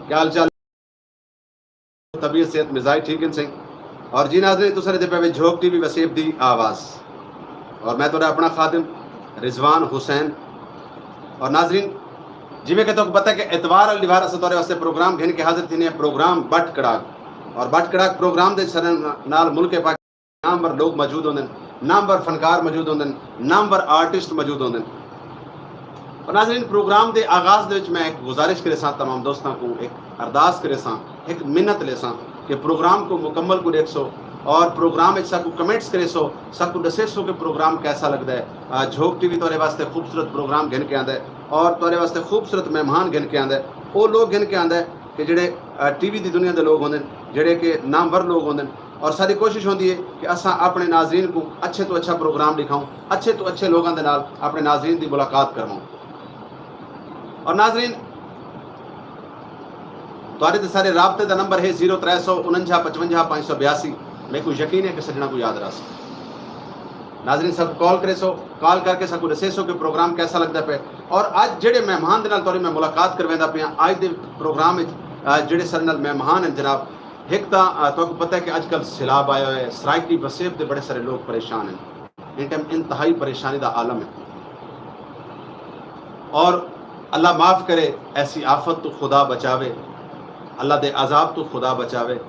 क्या हाल चाल, तबीयत सेहत मिजाज ठीक है सही। और जी नाज़रीन तुसां दे पे झोंक टीवी वसीब दी आवाज़ और मैं तुहाडा अपना खादिम रिजवान हुसैन। और नाज़रीन जिमें कि तुहानू पता है कि इतवार वाली वार असां तुहाडे वास्ते प्रोग्राम घिन के हाजिर थीने प्रोग्राम बट कड़ाक। और बट कड़ाक प्रोग्राम दे नाल मुल्क के नामवर लोग मौजूद होंदे, नामवर फनकार मौजूद होंदे, नामवर आर्टिस्ट मौजूद होंदे। और नाज़रीन प्रोग्राम के आगाज़ दे मैं एक गुजारिश करे सां तमाम दोस्तों को, एक अरदास करे सां, एक मिन्नत ले सां कि प्रोग्राम को मुकम्मल को देख सो और प्रोग्राम सबको कमेंट्स करे सो, सबको दसे सो कि प्रोग्राम कैसा लगता है। झोंक टीवी तुहाडे वास्ते खूबसूरत प्रोग्राम घिन के आंदा है और तुहाडे वास्ते खूबसूरत मेहमान घिन के आंदा है। वो लोग घिन के आंदा है कि जेडे टीवी की दुनिया के लोग होंदे, जेडे कि नामवर लोग होंदे। और सारी कोशिश होती है कि असा अपने नाजरीन को अच्छे तो अच्छा प्रोग्राम दिखाऊं, अच्छे तो अच्छे लोगों के नाल अपने नाजरीन की मुलाकात करवाऊं। और नाजरीन तुहाडे ते सारे राबते का नंबर है 0349 55 582। मेरे को यकीन है कि सजना को याद रहा सा। नाजरीन सब कॉल करे सो, कॉल करके सबको दसे सो कि प्रोग्राम कैसा लगता पे। और अज जेडे मेहमान दे नाल तुहाडी मैं मुलाकात करवांदा पिया अज दे प्रोग्राम में जेडे सारे नाल मेहमान हैं जनाब, एक तो पता है कि अजकल सैलाब आया है, सराइकी वसेब के बड़े सारे लोग परेशान हैं। इन टाइम इंतहाई परेशानी का आलम है और अल्लाह माफ़ करे ऐसी आफत तो खुदा बचावे, अल्लाह दे अजाब तो खुदा बचावे।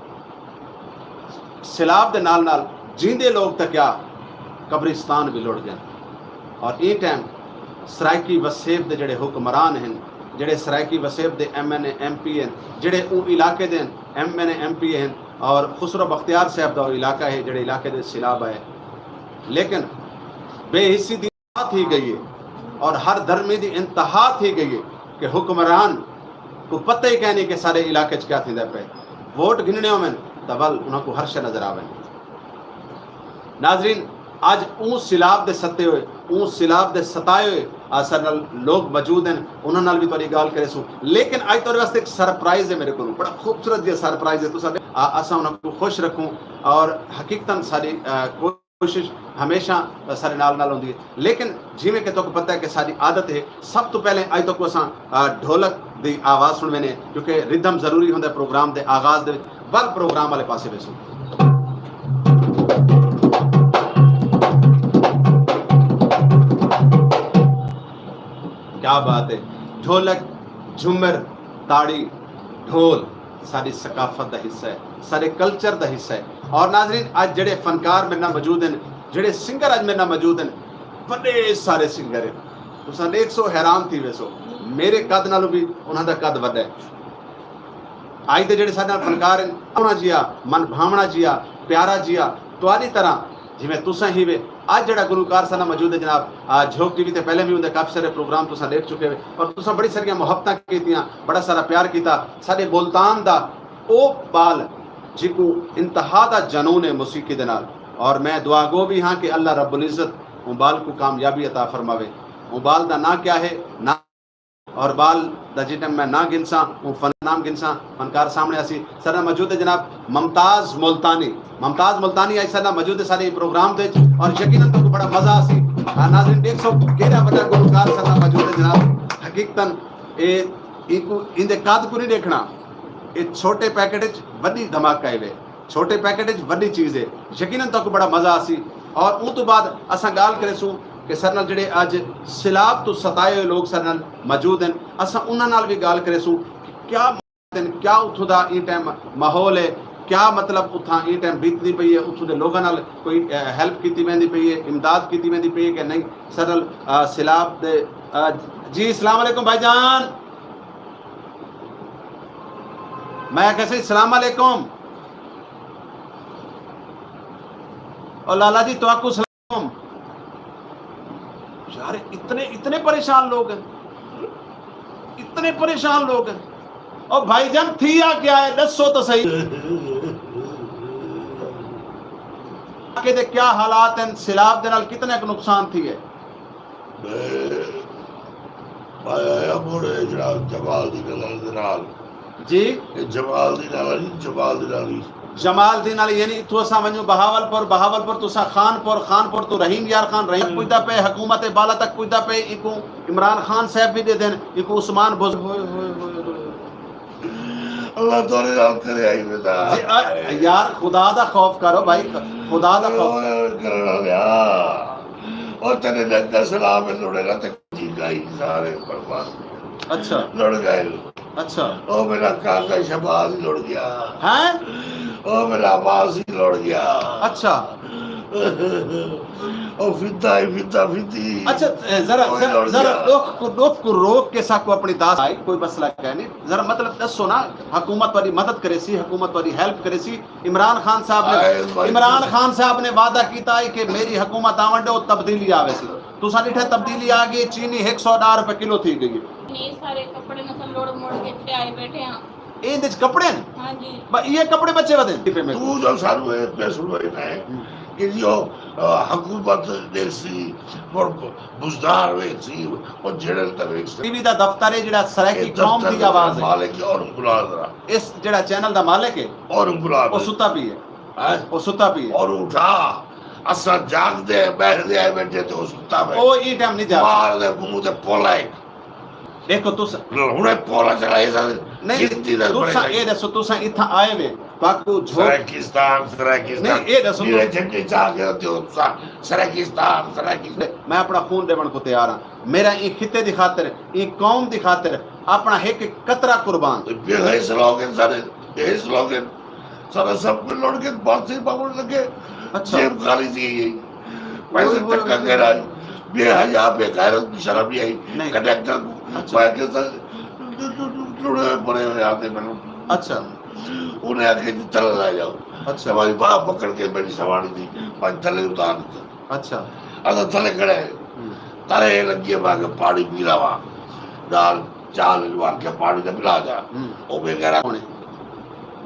सैलाब के नाल नाल जींदे लोग तो क्या कब्रिस्तान भी लुट गए। और ये टाइम सराइकी वसेब के जेडे हुक्मरान हैं, जेडे सराइकी वसेब के MNA MP हैं, जेडे वो इलाके के MNA MP हैं और खुसरो बख्तियार साहब का इलाका है जेडे इलाके के सैलाब आए, लेकिन बेहिस्सी दी थी गई है और हर धर्मी की इंतहा थी गई है कि हुक्मरान को पता ही कहनी कि सारे इलाके क्या थी पे वोट गिनने में तबल उनको हर शे नजर आवे। नाजरीन आज ऊँ सैलाब के सत्ते हुए, ऊँ सैलाब के सताए हुए असर लोग मौजूद हैं, उन्होंने भी थोड़ी गाल करे सू। लेकिन अज तुहाडे वास्ते एक सरप्राइज है, मेरे को बड़ा खूबसूरत जी सरप्राइज है। तुसां असां उन्होंने खुश रखूँ और हकीकतन सारी कोशिश हमेशा सारे नाल नाल होंदी है। लेकिन जिमें कि तुहानू पता है कि सारी आदत है सब तो पहले अज तक असां ढोलक की आवाज़ सुनवे ने, क्योंकि रिदम जरूरी होंदा प्रोग्राम के आगाज़ दे बल प्रोग्राम वाले पासे वेसो। क्या बात है, ढोलक झूमर ताड़ी ढोल सारी सकाफत का हिस्सा है, सारे कल्चर का हिस्सा है। और नाजरीन आज जेडे फनकार मेरे नाल मौजूद हैं, जेडे सिंगर आज मेरे नाल मौजूद हैं, बड़े सारे सिंगर हैं। तुसां देख सो हैरान थी वेसो, मेरे कद नालों भी उन्होंने कद वड्डा है। आज दे जेडे साडे नाल फनकार हैं, सोहना जिया मन भावना जिया प्यारा जिया तुहाडी तरह जिवें तुसां ही वे आज जड़ा गुलकार साना मौजूद है जनाब। झोंक टीवी ते पहले भी उनके काफ़ी सारे प्रोग्राम तुसां देख चुके हो और तुसां बड़ी सारियां मुहब्बतां कीतियां, बड़ा सारा प्यार किया। साडे मुल्तान दा ओ बाल जिको इंतहा दा जनून है मौसीकी दे नाल। और मैं दुआ गो भी हाँ कि अल्लाह रब्बुल इज़्ज़त उन बाल को कामयाबी अता फरमावे। उन बाल दा ना क्या है ना और बाल दा जिटम मैं ना गिनसा वो फन नाम गिनसा फनकार सामने आसी सर मौजूद है जनाब मुमताज़ मुल्तानी। मुमताज़ मुल्तानी आई सर मौजूद है सारे प्रोग्राम थे और यकीनन तो बड़ा मजा आसी। नाज़रीन देख सो केड़ा बड़ा गुलकार सर मौजूद है जनाब। हकीकतन इंदे कद को नहीं देखना, ये छोटे पैकेट वड्डी धमाका है, छोटे पैकेट वड्डी चीज़ है, यकीनन तो बड़ा मजा आसी। और उस तो बाद असां गाल करे सू कि सर नाल जेडे अज सैलाब तो सताए हुए लोग सर नाल मौजूद हैं, असां उन्हां नाल भी गाल करे सू कि क्या उथों दा ई टाइम माहौल है, क्या मतलब उथा ई टाइम बीतती पई है, उथों दे लोगों नाल कोई हैल्प की वेंदी पई है, इमदाद की वेंदी पई है कि नहीं। सर नाल सैलाब दे जी अस्सलाम वालेकुम भाईजान, मैं कैसे अस्सलाम वालेकुम और लाला जी तो आपको सलाम। यार इतने परेशान लोग हैं, इतने परेशान लोग हैं। और भाईजान थी या क्या है दसो तो सही के दे क्या हालात हैं, सैलाब दे नाल कितने का नुकसान थी है। जी जमालदीन अली यानी इथों असां वञूं बहावलपुर, बहावलपुर तो असां खानपुर, खानपुर तो रहीम यार खान, रहीम पुजदा पे हुकूमत बाला तक पुजदा पे, इको इमरान खान साहब भी दे देन, इको उस्मान अल्लाह तोरे नाल करे आई बेटा यार खुदा दा खौफ करो भाई, खुदा दा खौफ करना यार। और तेरे नंदा सलाम में लड़ेगा तो जीगाई सारे बर्बाद। अच्छा लड़ गए। अच्छा ओ मेरा काका शबाज ही लड़ गया हैं, ओ मेरा अब्बास ही लड़ गया। अच्छा ओ फिदा ही फिदा फिदी। अच्छा जरा जरा जरा लोग को रोक के साको अपनी दास आई कोई मसला कह नहीं, जरा मतलब दसो ना, हुकूमत वाली मदद करे सी, हुकूमत वाली हेल्प करे सी। इमरान खान साहब ने वादा कीता है कि मेरी हुकूमत आवंडे और तब्दीली आवे सी, तुसा डिठा तब्दीली आ गई, चीनी 110 रुपए किलो थी गई। नहीं सारे कपड़े न लोड़ मोड़ के ते आए बैठे हैं ਇਹਦੇ ਚ ਕੱਪੜੇ ਨੇ। ਹਾਂਜੀ ਇਹ ਕੱਪੜੇ ਬੱਚੇ ਵਦੇ ਤੂੰ ਜੋ ਸਾਨੂੰ ਇਹ ਪੈਸੂਲ ਹੈ ਕਿ ਜੋ ਹਕੂਮਤ ਦੇ ਸੀ ਔਰ ਬੁਜ਼ਦਾਰ ਵੇ ਸੀ ਉਹ ਜਿਹੜੇ ਤਵੇ ਟੀਵੀ ਦਾ ਦਫ਼ਤਰ ਹੈ ਜਿਹੜਾ ਸਰਾਇਕੀ ਕੌਮ ਦੀ ਆਵਾਜ਼ ਹੈ, ਮਾਲਕ ਔਰ ਗੁਲਾਦਰਾ ਇਸ ਜਿਹੜਾ ਚੈਨਲ ਦਾ ਮਾਲਕ ਹੈ ਔਰ ਗੁਲਾਦ ਉਹ ਸੁੱਤਾ ਪਈ ਹੈ, ਉਹ ਸੁੱਤਾ ਪਈ ਹੈ ਔਰ ਉਠਾ ਅਸਾਂ ਜਾਗਦੇ ਬੈਠਦੇ ਆ ਬੈਠੇ ਤੇ ਉਹ ਸੁੱਤਾ ਪਏ, ਉਹ ਇਹ ਟਾਈਮ ਨਹੀਂ ਜਾ ਮਾਰ ਦੇ ਮੂੰਹ ਤੇ ਪੋਲਾ देखो तुस ਹੁਣੇ ਪੋਲਾ ਚਲਾਏ ਸਰ नहीं तुसा ये दसो तुसा इथा आए वे बाकू झोक सराकिस्तान नहीं ये दसो मेरे झंडे चाह के होते हो सराकिस्तान मैं अपना खून देवन को तैयार हां, मेरा ये खिते दी खातिर, ये कौम दी खातिर अपना एक कतरा कुर्बान। ये स्लोगन सारे ये स्लोगन सारा सब को लौट के बहुत से पकड़ लगे। अच्छा जेब खाली थी पैसे तक का गया बेहया बेगैरत शर्म नहीं आई कंडक्टर मैं के साथ जुड़े पड़े हुए आते मैंने। अच्छा उन्हें आके थले ला जाओ। अच्छा हमारी बाप पकड़ के मेरी सवारी थी मैं थले उतार दी। अच्छा अगर थले खड़े तारे लगी बाग पानी पी रहा दाल चाल लगा के पानी से पिला जा ओ बेगैरा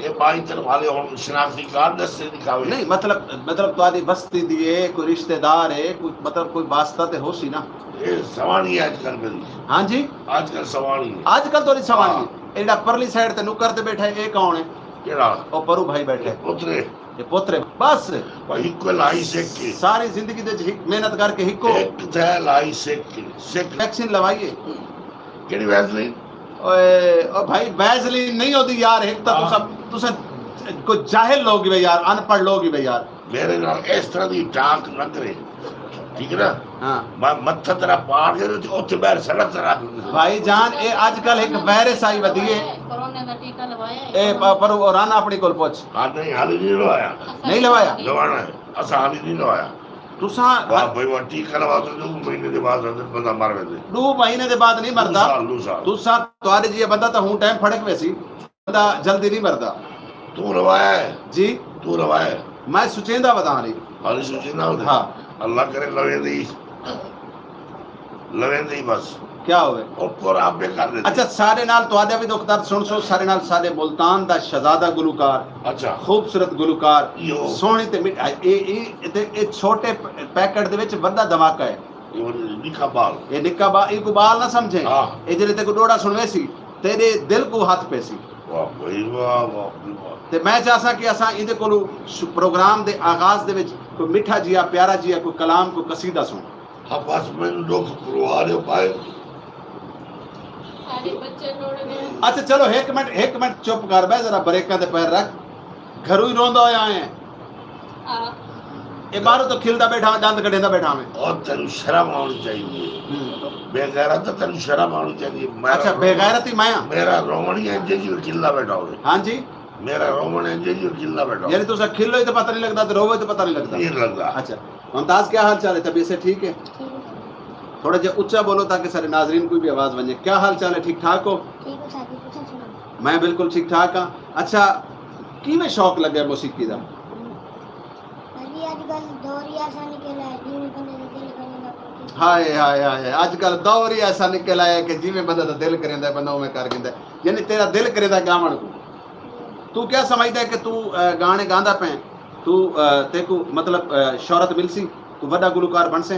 ये बाई तरफ वाले और शनाख्ती कार्ड दस्ते दिखावे नहीं मतलब तुम्हारी बस्ती दिए कोई रिश्तेदार है कोई मतलब कोई वास्ता ते हो सी ना। ये सवानी आजकल मेरी। हां जी आजकल सवानी आजकल तो सवानी एड़ा परली साइड ते नुकर ते बैठा है, ये कौन है? केड़ा ओ परू भाई बैठे पुत्रे ये पुत्रे बस भाई को लाई सेक के सारी जिंदगी दे मेहनत करके हिको एक थे लाई सेक के सेक वैक्सीन लवाइए केड़ी वैक्सीन ओए ओ भाई वैसलीन नहीं होती यार, एक तो तुसा कोई जाहिल लोग ही यार, अनपढ़ लोग ही यार। मेरे नाल इस तरह दी टाक न करे ठीक है ना। हां मैं मत्था तेरा पाड़ के ओथे बाहर सड़क ते रख भाई जान ए आजकल एक वायरस आई वदी है कोरोना का टीका लगवाया ए पर राना अपनी कोल पूछ। हां नहीं हाली नहीं लवाया नहीं लवाया लवाना है असा हाली नहीं लवाया तुसा वाह भाई वो टीका लवा तो 2 महीने के बाद बंदा मर वेंदे 2 महीने के बाद नहीं मरदा तुसा तुम्हारे जी बंदा तो हूं टाइम फड़क वैसी बंदा जल्दी नहीं मरदा। तू रवाया है जी तू रवाया मैं सुचेंदा बता रही हाली सुचेंदा होते हां अल्लाह करे लवे दी बस क्या होवे ऊपर आप बेकार दे। अच्छा सारे नाल तवादे भी दुखदार सुन सो सारे नाल सारे मुल्तान दा शहजादा गुलकार अच्छा खूबसूरत गुलकार सोहनी ते मिठ ए छोटे पैकेट दे विच वड्डा धमाका है ये निक्का बाल इको बाल ना समझे ए जेले ते को डोड़ा सुनवे सी तेरे दिल को हाथ पे सी वाह भाई वाह ते मैं चाहसा कि असा इदे कोलो प्रोग्राम दे आगाज दे विच कोई मिठा जिया प्यारा जिया कोई कलाम कोई कसीदा सुन। हां बस मैंने लोग परवाह रे पाए सारे बच्चे लोड़ गए। अच्छा चलो एक मिनट चुप कर बे जरा ब्रेकां ते पैर रख घरों ही रोंदा होया आए हां ए बाहरों तो खिलदा बैठा दंद कढेंदा बैठा में और तेनु शर्म आनी चाहिए बेगैरत तो तेनु शर्म आनी चाहिए। अच्छा बेगैरत ही माया मेरा रोमणी है जे जी खिलदा बैठा हो। हां जी मेरा रोमन है जे जी खिलदा बैठा यानी तुसा खिलो ही तो पता नहीं लगता तो रोवे तो पता नहीं लगता नहीं लगता। अच्छा मुमताज क्या हाल चाल है तबीयत से ठीक है? थोड़ा जे ऊंचा बोलो ताकि सारे नाजरीन को भी आवाज बने। क्या हाल चाल है ठीक ठाक हो? ठीक हो साथी कुछ मैं बिल्कुल ठीक ठाक हां। अच्छा किवें शौक लगे मौसीकी दा? अभी आजकल दौर ही ऐसा निकला है जिਵੇਂ ਬੰਦੇ ਦਾ ਦਿਲ ਕਰੇਗਾ हाय हाय हाय आजकल दौर ही ऐसा निकला है कि जिवें बंदा दा दिल करेंदा बंदा उवें कर गिंदा यानी तेरा दिल करेंदा गावण को तू क्या समझदा है कि तू गाने गांदा पे तू तेको मतलब शोहरत मिल सी तू बड़ा गुलकार बन से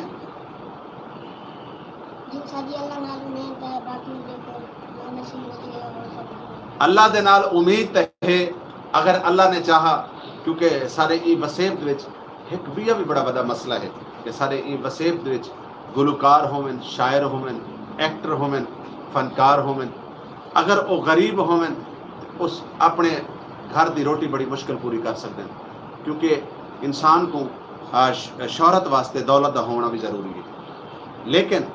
जी साजी अल्लाह नाल उम्मीद है बाकी देखो जो नसीब निकले वो सब अल्लाह दे नाल उम्मीद है अगर अल्लाह ने चाहा क्योंकि सारे ई वसेब विच एक भी बड़ा बड़ा मसला है कि सारे ई वसेब विच गुलकार होवन शायर होवन एक्टर होवन फनकार होवन अगर वो गरीब होवन उस अपने घर की रोटी बड़ी मुश्किल पूरी कर सकते हैं, क्योंकि इंसान को शोहरत वास्ते दौलत का होना भी जरूरी है। लेकिन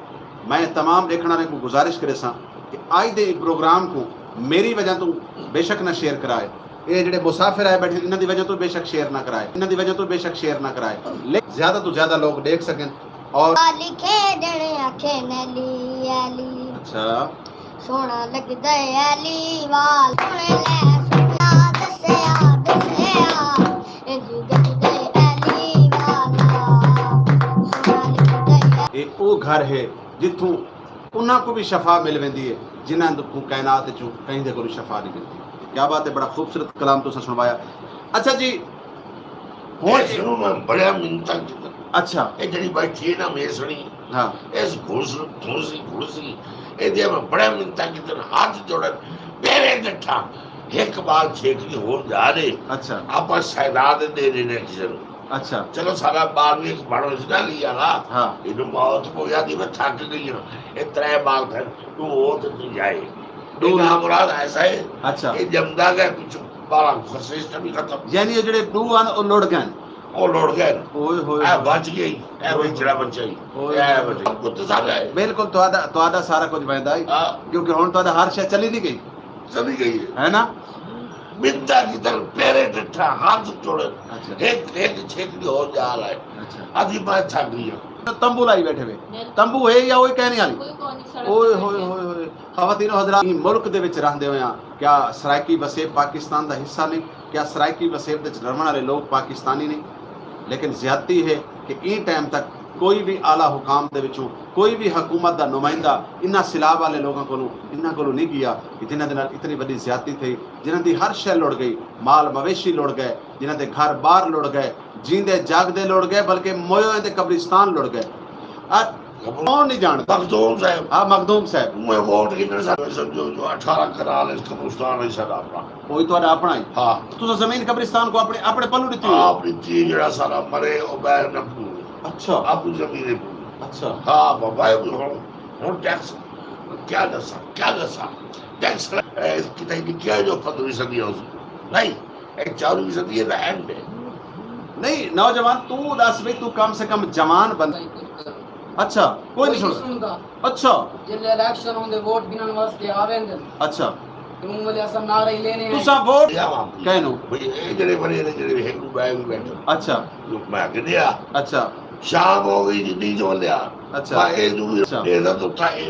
मैं तमाम देखने वाले को गुजारिश करे सा कि अज के प्रोग्राम को मेरी वजह तो बेशक ना शेयर कराए, ये ਜਿਹੜੇ मुसाफिर आए बैठे इन्हों की वजह तो बेशक शेयर ना कराए, इन्हों की वजह तो बेशक शेयर ना कराए, लेकिन ज़्यादा तो ज़्यादा लोग देख सकें। और लिखे देने आखे नली आली अच्छा सोना लगदा है आली वाल सुने ले सुना दसया ए जुगदे आली वाला सोना लगदा है। ये वो घर है जिथों उन्होंने को भी शफा मिल वेंदी है जिन्होंने को कायनात चो कहीं दे कोई शफा नहीं मिलती। क्या बात है, बड़ा खूबसूरत कलाम तुसा सुनवाया। अच्छा जी और सुनो मैं बड़ा मिन्नतां कीता। अच्छा ये जड़ी बैठी है ना मैं सुनी हाँ इस घुड़सी ये दे मैं बड़ा मिन्नतां कीता, हाथ जोड़न मेरे डठा एक बार छेकनी हो जा रे। अच्छा आप सैदाद दे देने किसी अच्छा चलो सारा बाल भी एक बड़ो ना लिया ना हाँ इन्हें मौत को याद मैं थक गई हूँ ये 3 बाल थे तू वो तो तू जाए दो मुराद ऐसा है। अच्छा ये जमदा गया कुछ बाला सिस्टम ही खत्म यानी ये जेडे दो आन ओ लड़ गए और लौट गए ओए होए ए बच गई ए बेचड़ा बच गई ए बच गई कुत्ते सारे आए बिल्कुल तो सारा कुछ वैदा ही हाँ क्योंकि हुन तो हर शय चली नहीं गई चली गई है ना। मिंदा की तरफ पैरे डठा हाथ जोड़े अच्छा एक छेकनी हो जा रहा है अच्छा आधी बात थक गई तो तंबू लाई बैठे हुए तंबू है या ओए कहने वाली ओए होए होए होए खवातीन हजरात मुल्क दे विच रहंदे होया क्या सराइकी वसेब पाकिस्तान दा हिस्सा नहीं, क्या सराइकी वसेब दे रहने वाले लोग पाकिस्तानी नहीं, लेकिन ज्यादती है कि ई टाइम तक कोई भी आला हुकाम दे विचों कोई भी हुकूमत दा नुमाइंदा इन्ना सिलाब वाले लोगों को नहीं गया कि जिन्हां दे नाल इतनी बड़ी ज्यादती थी, जिन्हां दी हर शय लुट गई, माल मवेशी लुट गए, जिन्हां दे घर बार लुट गए, जींदे जागदे लुट गए, बल्कि मोए दे कब्रिस्तान लुट गए। कौन नहीं जानता मखदूम साहब हाँ मखदूम साहब मैं वोट कितने साल समझो जो 18 कनाल इस कब्रिस्तान है सारा अपना कोई तो अपना ही हाँ तुसा जमीन कब्रिस्तान को अपने अपने पल्लू दी हुई है। आपनी थी जरा सारा मरे और बैर न पूरी अच्छा आपकी जमीन पूरी अच्छा हाँ बाबा हूँ टैक्स क्या दसा टैक्स कितनी क्या जो 15वीं सदी है नहीं 14वीं सदी है एंड है नहीं नौजवान तू दस भाई तू कम से कम जवान बन अच्छा कोई नहीं सुनता अच्छा जिले इलेक्शन होंदे वोट गिनन वास्ते आवेंगे अच्छा तुम मुझे ऐसा नारे ही लेने तुसा वोट या वापस कहनो भाई ये जड़े बने ने जड़े एक बैग में बैठे अच्छा लोग मैं के दिया अच्छा शाम हो गई जितनी जो लिया अच्छा मैं ये दूर अच्छा। ये तो था ये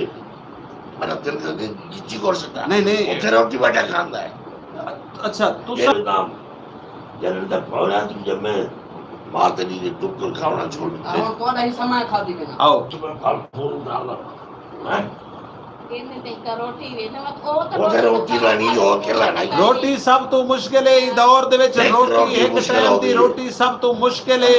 मेरा दिल का जिच्ची कर सकता नहीं नहीं उधर रोटी बैठा खांदा है अच्छा तू ये नाम जब तक भौला तुम जब मैं माते दी ने टुकड़ खाना छोड़ हम तो नहीं समय खा दी बिना आओ तुम्हें फल फूल डालना हैं उधर रोटी लानी और क्या लाना रोटी सब तो मुश्किल है इस दौर दे विच रोटी एक टाइम दी रोटी सब तो मुश्किल है।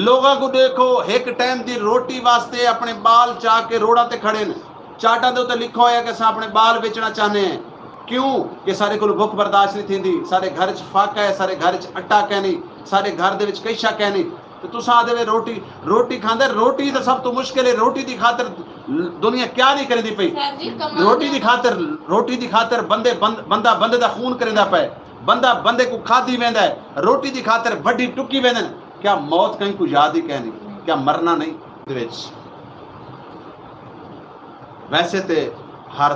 लोगों को देखो एक टाइम दी रोटी वास्ते अपने बाल चा के रोड़ा ते खड़े ने, चाटा दे उत्ते लिखा होया कि असां अपने बाल बेचना चाहते हैं, क्यों कि सारे को भुख बर्दाश्त नहीं थींदी, सारे घर च फाका है, सारे घर च आटा कै नहीं, सारे घर दे विच कैशा कै नहीं, तो तुसां आदे वे रोटी खांदे रोटी तो सब तो मुश्किल है। रोटी दी खातर दुनिया क्या नहीं करेंदी पई, रोटी दी खातर बंदा बंदे दा खून करेंदा पे, बंदा बंदे को खादी वेंदा है, रोटी दी खातर वड्डी टुकी वेंदन। क्या मौत कहीं को याद ही कहनी, क्या मरना नहीं दे विच। वैसे ते हर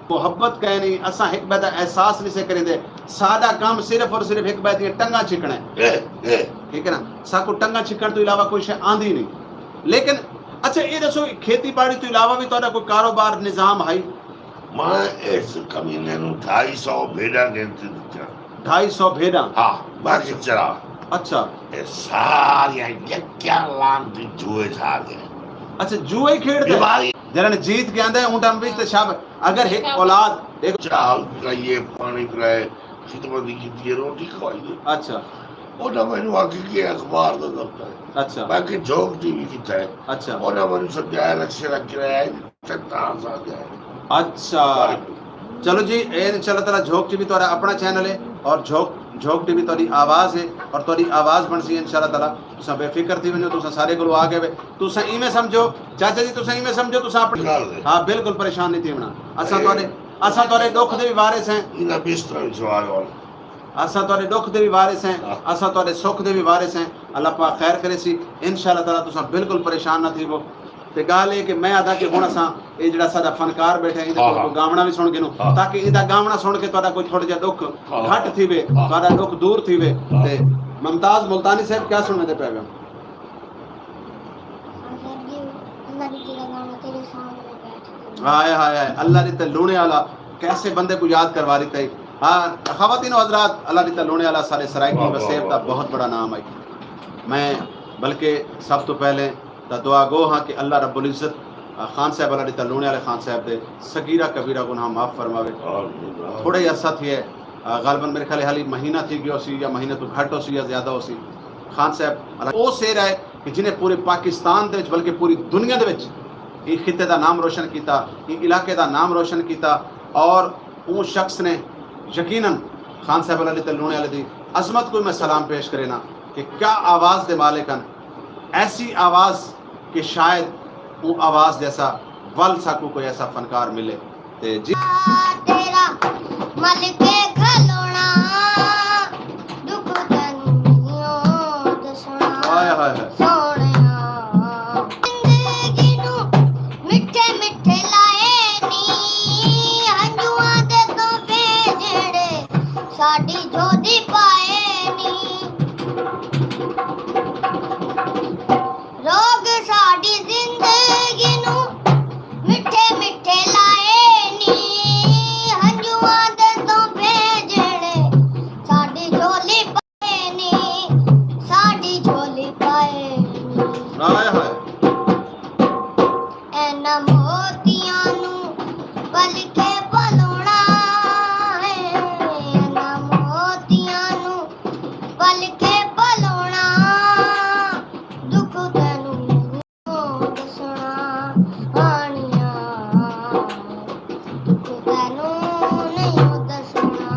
मोहब्बत कहनी असा एक बार एहसास नहीं से करेंदे, सादा काम सिर्फ और सिर्फ एक बार टंगा छिकना है, ठीक है ना, साको टंगा छिकण तो इलावा कोई शय आंदी नहीं। लेकिन अच्छा ये दसो खेती बाड़ी तो इलावा भी तुहाडा कोई कारोबार निजाम है? मैं इस कमीने नु 250 भेड़ा गिनती दित्ता 250 भेड़ा हाँ बाकी चला अच्छा ये सारियां क्या लान दी जुए था गए अच्छा जुए खेड़ते बीमारी जरा जीत के आंदा है ऊंट हम बीच शाब अगर एक औलाद देखो चावल पिलाइए पानी पिलाए खिदमत की रोटी खवाइए अच्छा वो ना मैंने आगे के अखबार का दफ्तर है अच्छा बाकी जोक टीवी की था अच्छा वो ना मैंने समझाया रक्षे रख रहा है तंताज आ गया अच्छा चलो जी इंशाल्लाह ताला झोंक टीवी तुम्हारा अपना चैनल है और झोंक टीवी तुम्हारी आवाज़ है और तुम्हारी आवाज़ बन सी इंशाल्लाह ताला तुसा बेफिक्र थी वनो तुसा सारे को आ गए तुसा इवें समझो चाचा जी तुसा इवें समझो तुसा अपनी हाँ बिल्कुल परेशान नहीं थी होना असा असा तुहाडे दुख दे भी वारिस हैं, इन्हें बिस्तर में सवार हो असा तुहाडे दुख दे भी वारिस हैं, असा तुहाडे सुख दे भी वारिस हैं। अल्लाह पाक खैर करे सी इंशाअल्लाह ताला तुसा बिल्कुल परेशान ना थीवो। ते गाल है कि मैं आदा कि हुण असा ये जिहड़ा साडा फनकार बैठा है इहदे कोल गावना भी सुन के नो ताकि इहदा गावना सुन के तुहाडा कोई थोड़ा जिहा दुख घट थीवे, तुहाडा दुख दूर थीवे। ते मुमताज मुल्तानी साहब क्या सुनने दे पे हो? अल्लाह की लगाना तेरे सामने बैठ के। हाय हाय हाय, अल्लाह दी ते लूणे वाला कैसे बंदे को याद करवा रही थी। हाँ ख़वातीन व हज़रात, अल्लाह दी ते लूणे वाला सारे सराइकी वसेब का बहुत बड़ा नाम है। मैं बल्कि सब तो पहले तो दुआ गो हाँ कि अल्लाह रब्बुल इज़्ज़त खान साहब अल्लाह दी ते लूणे वाले खान साहब दे सगीरा कबीरा गुनाह माफ़ फरमावे। थोड़ा ही अरसा थी है गालबन मेरे ख्याल हाली महीना थी गयो सी या महीने तो घट हो सी या ज़्यादा हो सी। खान साहब वो शेर है कि जिन्हें पूरे पाकिस्तान दे विच बल्कि पूरी दुनिया दे विच इस खिते का नाम रोशन किया, इस इलाके का नाम रोशन किया। और उस शख्स ने यकीनन खान साहब अल्लाह दी ते लूणे वाले दी अजमत को मैं सलाम पेश करे ना कि क्या आवाज़ दे मालिकन, ऐसी आवाज़ कि शायद वो आवाज़ जैसा वल साकू कोई ऐसा फनकार मिले। ते जी तेरा मलके खलोना दुख तन्नियों दसना हाय हाय हाय, सोहणिया जिंदगी नू मिठे मिठे लाए नी हंजुआं दे तोहफे जेड़े साडी जोदी पाए नी रोग साडी जिंदगी नू मिठे मिठे लाए नी हंजुआं दे तोहफे जेड़े साडी झोली पाए नी साडी झोली पाए नी हाय हाय, एना मोतियां नू पलके पलोना है एना मोतियां नू पलके पलोना दुख तैनू दसना हानिया दुख तैनू नहीं दसना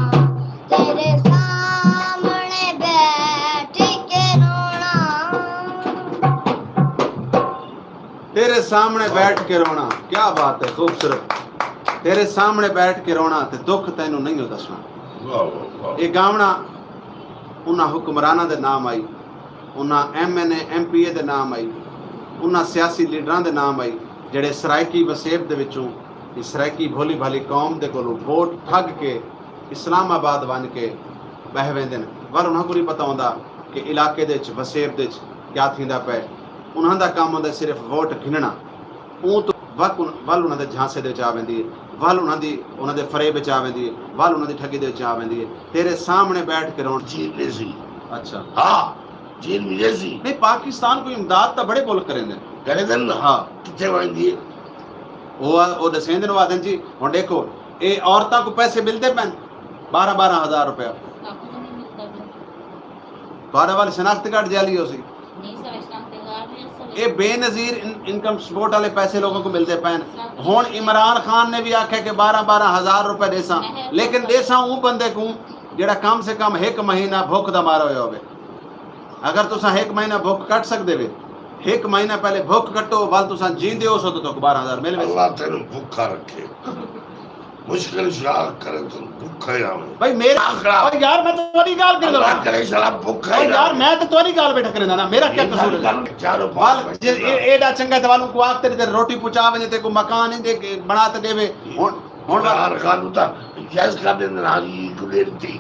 तेरे सामने बैठ के रोना तेरे सामने बैठ के रोना, क्या बात है खूबसूरत। तेरे सामने बैठ के रोना ते दुख तैनू नहीं दसना। ये गावना उन्हां हुक्मराना दे नाम आई, उन्हां MNA MPA दे नाम आई, उन्हां सियासी लीडरां दे नाम आई ਜਿਹੜੇ ਸਰਾਇਕੀ ਵਸੇਬ ਦੇ ਵਿੱਚੋਂ ਇਸ ਸਰਾਇਕੀ ਭੋਲੀ ਭਾਲੀ ਕੌਮ ਦੇ ਕੋਲੋਂ ਵੋਟ ਠੱਗ ਕੇ ਇਸਲਾਮਾਬਾਦ ਬਣ ਕੇ ਬਹਿ ਵੈਂਦੇ ਨੇ। ਪਰ ਉਹਨਾਂ ਕੋਲ ਨਹੀਂ ਪਤਾ ਹੁੰਦਾ ਕਿ ਇਲਾਕੇ ਦੇ ਵਿੱਚ ਵਸੇਬ ਦੇ ਵਿੱਚ ਕਿਆ ਥੀਂਦਾ ਪਿਆ। ਉਹਨਾਂ ਦਾ ਕੰਮ ਹੁੰਦਾ ਸਿਰਫ ਵੋਟ ਗਿਣਨਾ। ਉਹ ਤੋਂ ਵੱਲ ਉਹਨਾਂ ਦੇ ਝਾਂਸੇ ਦੇ ਵਿੱਚ ਆ ਵੈਂਦੀ ਹੈ, ਵੱਲ ਉਹਨਾਂ ਦੇ ਫਰੇਬ ਵਿੱਚ ਆ ਵੈਂਦੀ ਹੈ, ਵੱਲ ਉਹਨਾਂ ਦੀ ਠੱਗੀ ਦੇ ਵਿੱਚ ਆ ਵੈਂਦੀ ਹੈ। ਤੇਰੇ ਸਾਹਮਣੇ ਬੈਠ ਕੇ ਰੋਣ। चीन में सी अच्छा हाँ चीन में जैसी नहीं, पाकिस्तान को इमदाद तो बड़े मुल्क करेंगे। करे दिन ना हाँ कितने मांगी वो दसें दिन वादन जी हुण देखो ये औरतों को पैसे मिलते पैन 12-12 हज़ार रुपया। तुहाडे वाले शनाख्ती कार्ड जाली हो सी, ये बेनज़ीर इनकम सपोर्ट वाले पैसे लोगों को मिलते पैन। हुण इमरान खान ने भी आख्या कि 12-12 हज़ार रुपये देसा, लेकिन देसा वो बंदे को जिहड़ा कम से कम 1 महीना भुख दा मारा होया होवे। अगर तुसा 1 महीना भुख कट सकदे वे, 1 महीना पहले भुख कटो वाल तुसा जींदे हो सो तो 12,000 मिल वैसे। अल्लाह तेरे भूखा रखे मुश्किल शाह करे तो भूखा ही आवे भाई मेरा ओए यार मैं तो तोरी गाल कर अल्लाह रहा करे साला भूखा हूं ही यार, मैं तो तोरी गाल बैठा करे ना, मेरा क्या कसूर है? चारों वाल एडा चंगा ते वालों को आख तेरे रोटी पहुंचा वने ते को मकान ही दे बना ते देवे। हुण इमरान खान उता जैस कर दे ना ये गुलेरती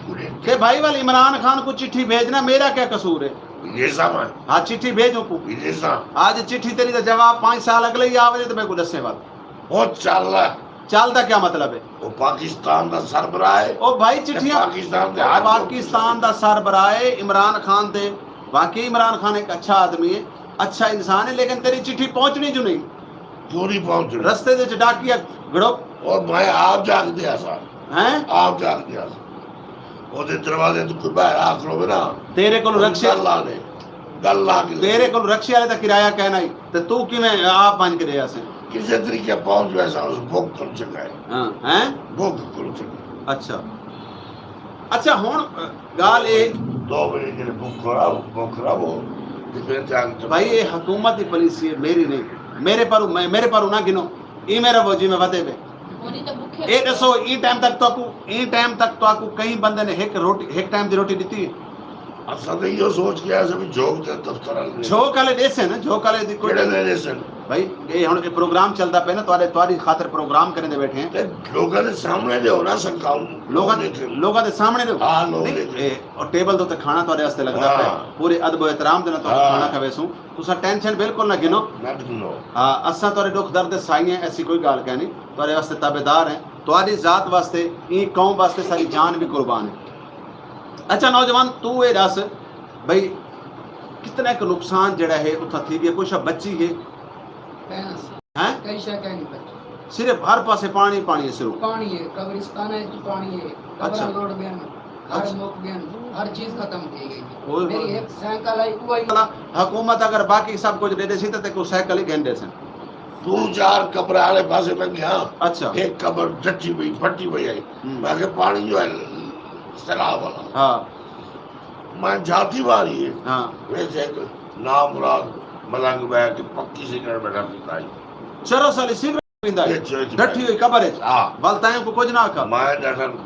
के भाई वाल इमरान खान को चिट्ठी भेजना, मेरा क्या कसूर है? विदेशा में हाँ चिट्ठी भेजो को विदेशा आज चिट्ठी तेरी दा जवाब 5 साल अगले ही आवे तो मैं को दसे बात बहुत चल रहा है चलदा क्या मतलब है? वो पाकिस्तान का सरबराह है ओ भाई चिट्ठियां पाकिस्तान दे हर पाकिस्तान दा सरबराह है इमरान खान दे। वाकई इमरान खान एक अच्छा आदमी है, अच्छा इंसान है, लेकिन तेरी चिट्ठी पहुंचनी जो नहीं, पूरी पहुंच रही रस्ते दे च डाकिया गड़ो और मैं आप जाग दिया सा हैं। आप जाग दिया सा ओदे दरवाजे तो कोई बाहर आ खड़ो ना तेरे को रक्षा अल्लाह ने गल्ला के तेरे को रक्षा वाले दा किराया कहना ही ते तू किवें आप बन के रहा से किसी तरीके पहुंच वैसा उस भूख कर चुका है हां हैं। भूख कर चुका अच्छा अच्छा हुण गाल ए 2 बजे के भूख रहा वो फिर जाग तो भाई ये हुकूमत की पॉलिसी है, मेरी नहीं। मेरे पर ना गिनो ई मेरा वो जी में वदे वे होनी तो भूखे ए दसो ई टाइम तक तो आपको कई बंदे ने एक टाइम दी रोटी दी है असा तो यो सोच के आया भी जॉब ते दफ्तर वाले झोक वाले देसे ना झोक वाले दी कोई केड़े ने सन भाई ये हुन ये प्रोग्राम चलदा पे ना तुम्हारी खातिर प्रोग्राम करने दे बैठे हैं ते लोगों के सामने दे होना संकाउ लोगों दे सामने दो हां लोग और टेबल तो खाना तुम्हारे वास्ते लगदा पे पूरे अदब एहतराम दे ना तो खाना खावेसू तुसा टेंशन बिल्कुल ना गिनो हां असा तुम्हारे दुख दर्द साई है ऐसी कोई गाल कहनी तुम्हारे वास्ते ताबेदार हैं तुम्हारी जात वास्ते ई कौम वास्ते सारी जान भी कुर्बान है। अच्छा नौजवान तू ये दस भाई कितना एक नुकसान जड़ा है उथा थी गया कुछ बच्ची है हैं कई शय कहीं नहीं बची सिर्फ हर पासे पानी पानी है सिर्फ पानी है कब्रिस्तान है तो पानी है अच्छा। कब्र रोड गए हर अच्छा। मुक गए हर चीज खत्म की ओए गई मेरी एक साइकिल आई वो वाला हुकूमत अगर बाकी सब कुछ दे दे सी तो साइकिल ही घेंडे से दो चार कब्र वाले पासे में गया अच्छा एक कब्र डटी हुई फटी हुई आई बाकी पानी जो है सैलाब वाला हाँ मैं जाती बारी है हाँ वैसे नाम मुराद मलंग बैग की पक्की सिगरेट बैठा पीता है चलो साली सिगरेट पींदा है डठी हुई कब्र है हां बलताएं को कुछ ना का मैं डटन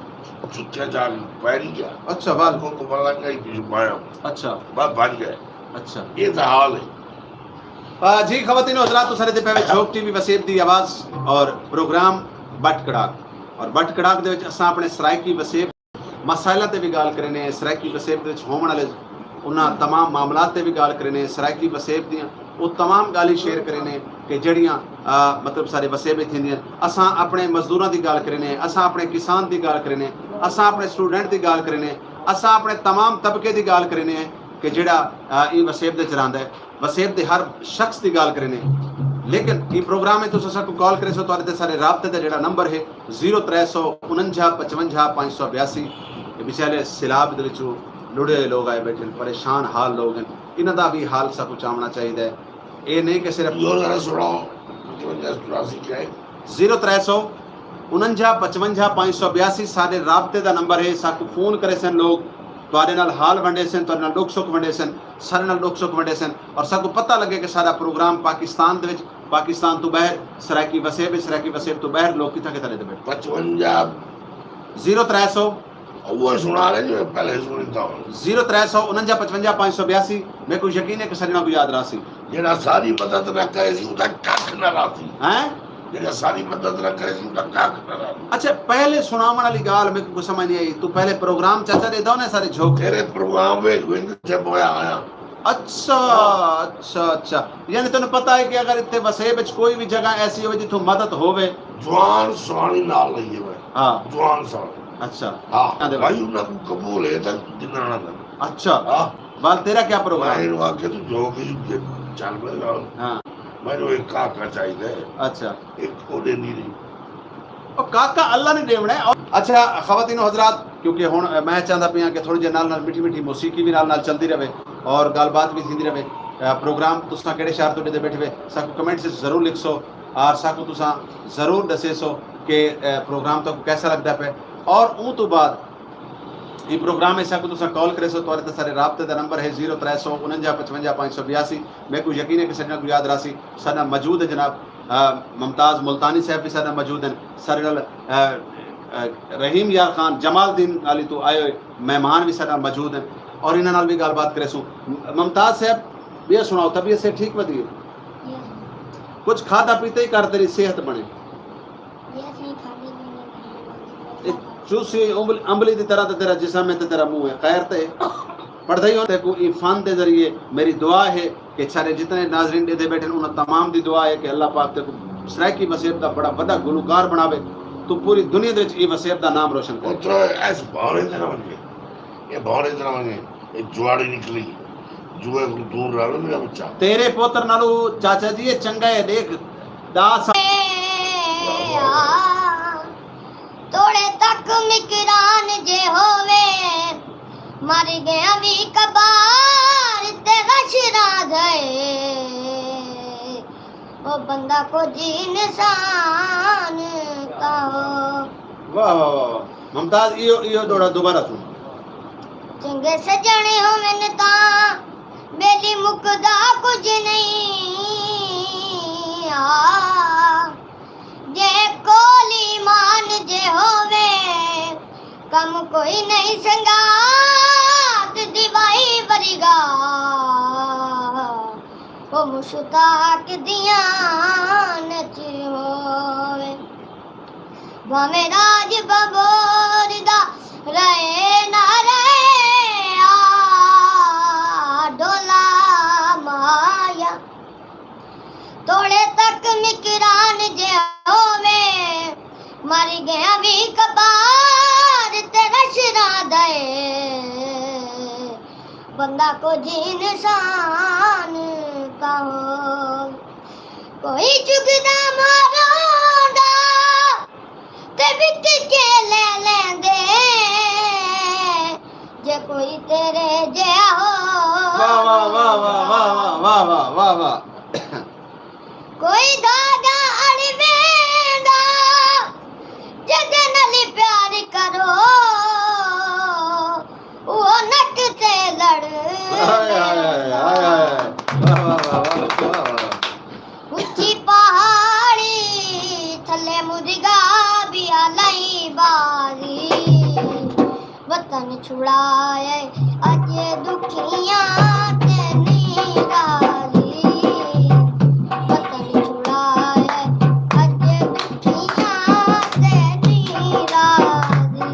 चुत्ते जाल पैरी गया अच्छा बाल को मलंग ही पीछे माया अच्छा बस बच गए अच्छा ये तो हाल है जी खवातीन हज़रात तो सारे दे पे झोक टीवी वसीब दी आवाज और प्रोग्राम बट कड़ाक और बट कड़ाक दे विच असां अपने सराइकी वसीब मसाइलों ते भी गाल करने सराइकी वसेब दे विच होवण वाले उन्हां तमाम मामलात ते भी गाल करने सराइकी वसेब दियां वो तमाम गाली शेयर करने कि जड़ियां मतलब सारे वसेबे थींदियां असां अपने मजदूरां दी गाल करने असां अपने किसान दी गाल करने असां अपने स्टूडेंट दी गाल करने असां अपने तमाम तबके दी गाल करने कि जेड़ा ई वसेब दे च रहिंदा है वसेब दे हर शख्स की गाल करने लेकिन ये प्रोग्राम में तुस असा को कॉल करे सो तुहाडे ते सारे राबते दा जेड़ा नंबर है 0349 55 582 ये बेचारे सिलाब दे विचों लुड़े लोग आए बैठे परेशान हाल लोग हैं इन्हां दा भी हाल सा कुछ आमना चाहिए ये नहीं कि सिर्फ यो जरा सुनाओ 53 क्या है 0349 55 582 सारे राबते दा नंबर है साकू फोन करे सन लोग तुहाडे नाल हाल वंडे सन तुहाडे नाल दुख सुख वंडे सन सारे नाल दुख सुख वंडे सन और सबको पता लगे कि सारा प्रोग्राम पाकिस्तान दे विच पाकिस्तान तो बाहर सराइकी वसेब तो बाहर लोग किथा किथा रहते बैठे 55 0300 वो सुना रहे जो पहले सुनता हूं 0349 55 582 मेरे को यकीन है कि सरिना को याद रासी जेड़ा सारी मदद न करे सी उदा कख न रासी हैं जेड़ा सारी मदद न करे सी उदा कख न रासी अच्छा पहले सुनावन वाली गाल मेरे को समझ नहीं आई तू पहले प्रोग्राम चाचा दे दो ना सारे झोंक तेरे प्रोग्राम में विंग से बोया आया अच्छा अच्छा अच्छा यानी तुम पता है कि अगर इतने वसेब विच कोई भी जगह ऐसी हो जिथों मदद होवे जवान स्वाणी नाल लईए मैं हां जवान स्वाणी अच्छा हां भाई उन्हें कबूल है तक दिनाना अच्छा हां बाल तेरा क्या प्रोग्राम मैं वाके तो जो भी चल रहा हां मैंने एक काका चाहिए अच्छा एक ओडे नीरी और काका अल्लाह ने देवना है अच्छा खवातीन हजरात क्योंकि हुन मैं चाहता पिया कि थोड़ी जे नाल मीठी मीठी मौसीकी भी नाल चलती रहे और गलबात भी थींदी रहे प्रोग्राम तुसा केड़े शहर तो बैठे हुए साकू कमेंट से जरूर लिखसो और साकू तुसा जरूर दसेसो कि प्रोग्राम तो कैसा लगता पे और ऊँ तो बाद ये प्रोग्राम है साकू तुसा कॉल करे सो तुहाडे ते सारे राबते दा नंबर है 0349 55 582 मेरे को यकीन है कि सजना को याद रासी साडा मौजूद है जनाब मुमताज़ मुल्तानी साहब भी साडा मौजूद हैं सारे नाल रहीम यार खान जमालदीन अली तो आए मेहमान भी साडा मौजूद हैं और इन्हां नाल भी गलबात करे सो मुमताज़ साहब ये सुनाओ तबीयत से ठीक वधी कुछ खादा पीते ही कर तेरी सेहत बने चूसी अंबली की तरह तेरा जिस्म है तेरा मुंह है खैर ते पढ़ते ही होते को फन के जरिए मेरी दुआ है कि सारे जितने नाजरीन दे बैठे उन तमाम दी दुआ है कि अल्लाह पाक ते को सराइकी वसेब का बड़ा बड़ा गुलकार बनावे तो पूरी दुनिया दे ये वसेब का नाम रोशन करे तो ऐस बारे तरह बने ये बारे तरह बने ये जुआड़ी निकली जुए को दूर रहो मेरा बच्चा तेरे पुत्र नालू चाचा जी ये चंगा है देख दास थोड़े तक मिकरान जे होवे मर गया भी कबार ते गशरा गए वो बंदा को जी इंसान का हो वाह वाह वाह मुमताज यो दोड़ा दोबारा सुन चंगे सजने हो मैंने ता बेली मुकदा कुछ नहीं जे कोली मान जे होवे कम कोई नहीं संगात दिवाई बरिगा ओ मुश्ताक दिया नच होवे भावे राज बबोरदा रहे ना रहे डोला माया तोड़े तक मिकरान जे होवे मर गया भी कबार तेरा शिरा दे बंदा को जी इंसान का हो कोई चुगदा मारोंदा ते विक के ले लेंदे जे कोई तेरे जे हो वाह वाह वाह वाह वाह वाह वाह वाह वाह कोई धागा अड़वेंदा जद नाल प्यार करो वो नक ते लड़ हाय हाय हाय हाय वाह वाह वाह वाह ऊंची पहाड़ी थले मुर्गा भी आलाई बारी वतन छुड़ाए अज दुखियां ते नीरारी वतन छुड़ाए अज दुखियां ते नीरारी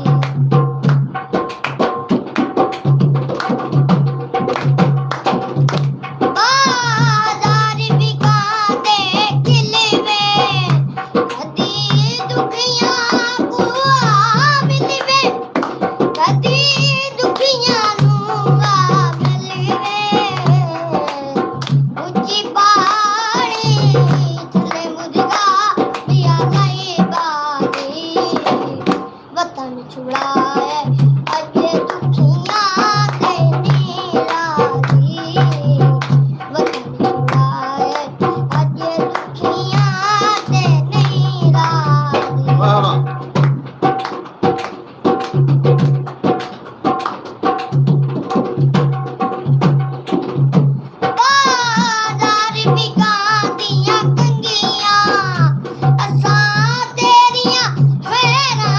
बाजार बिकाते खिलवे कदी दुखियां को मिलवे कदी दुखियां नू मिलवे ऊंची पहाड़ी थले मुर्गा दिया गई बारी वतन छुड़ाए अज दुखियां ते नीरारी वतन छुड़ाए अज दुखियां ते नीरारी वाह वाह बाजार बिकांदियां कंगियां असां तेरियां खैरां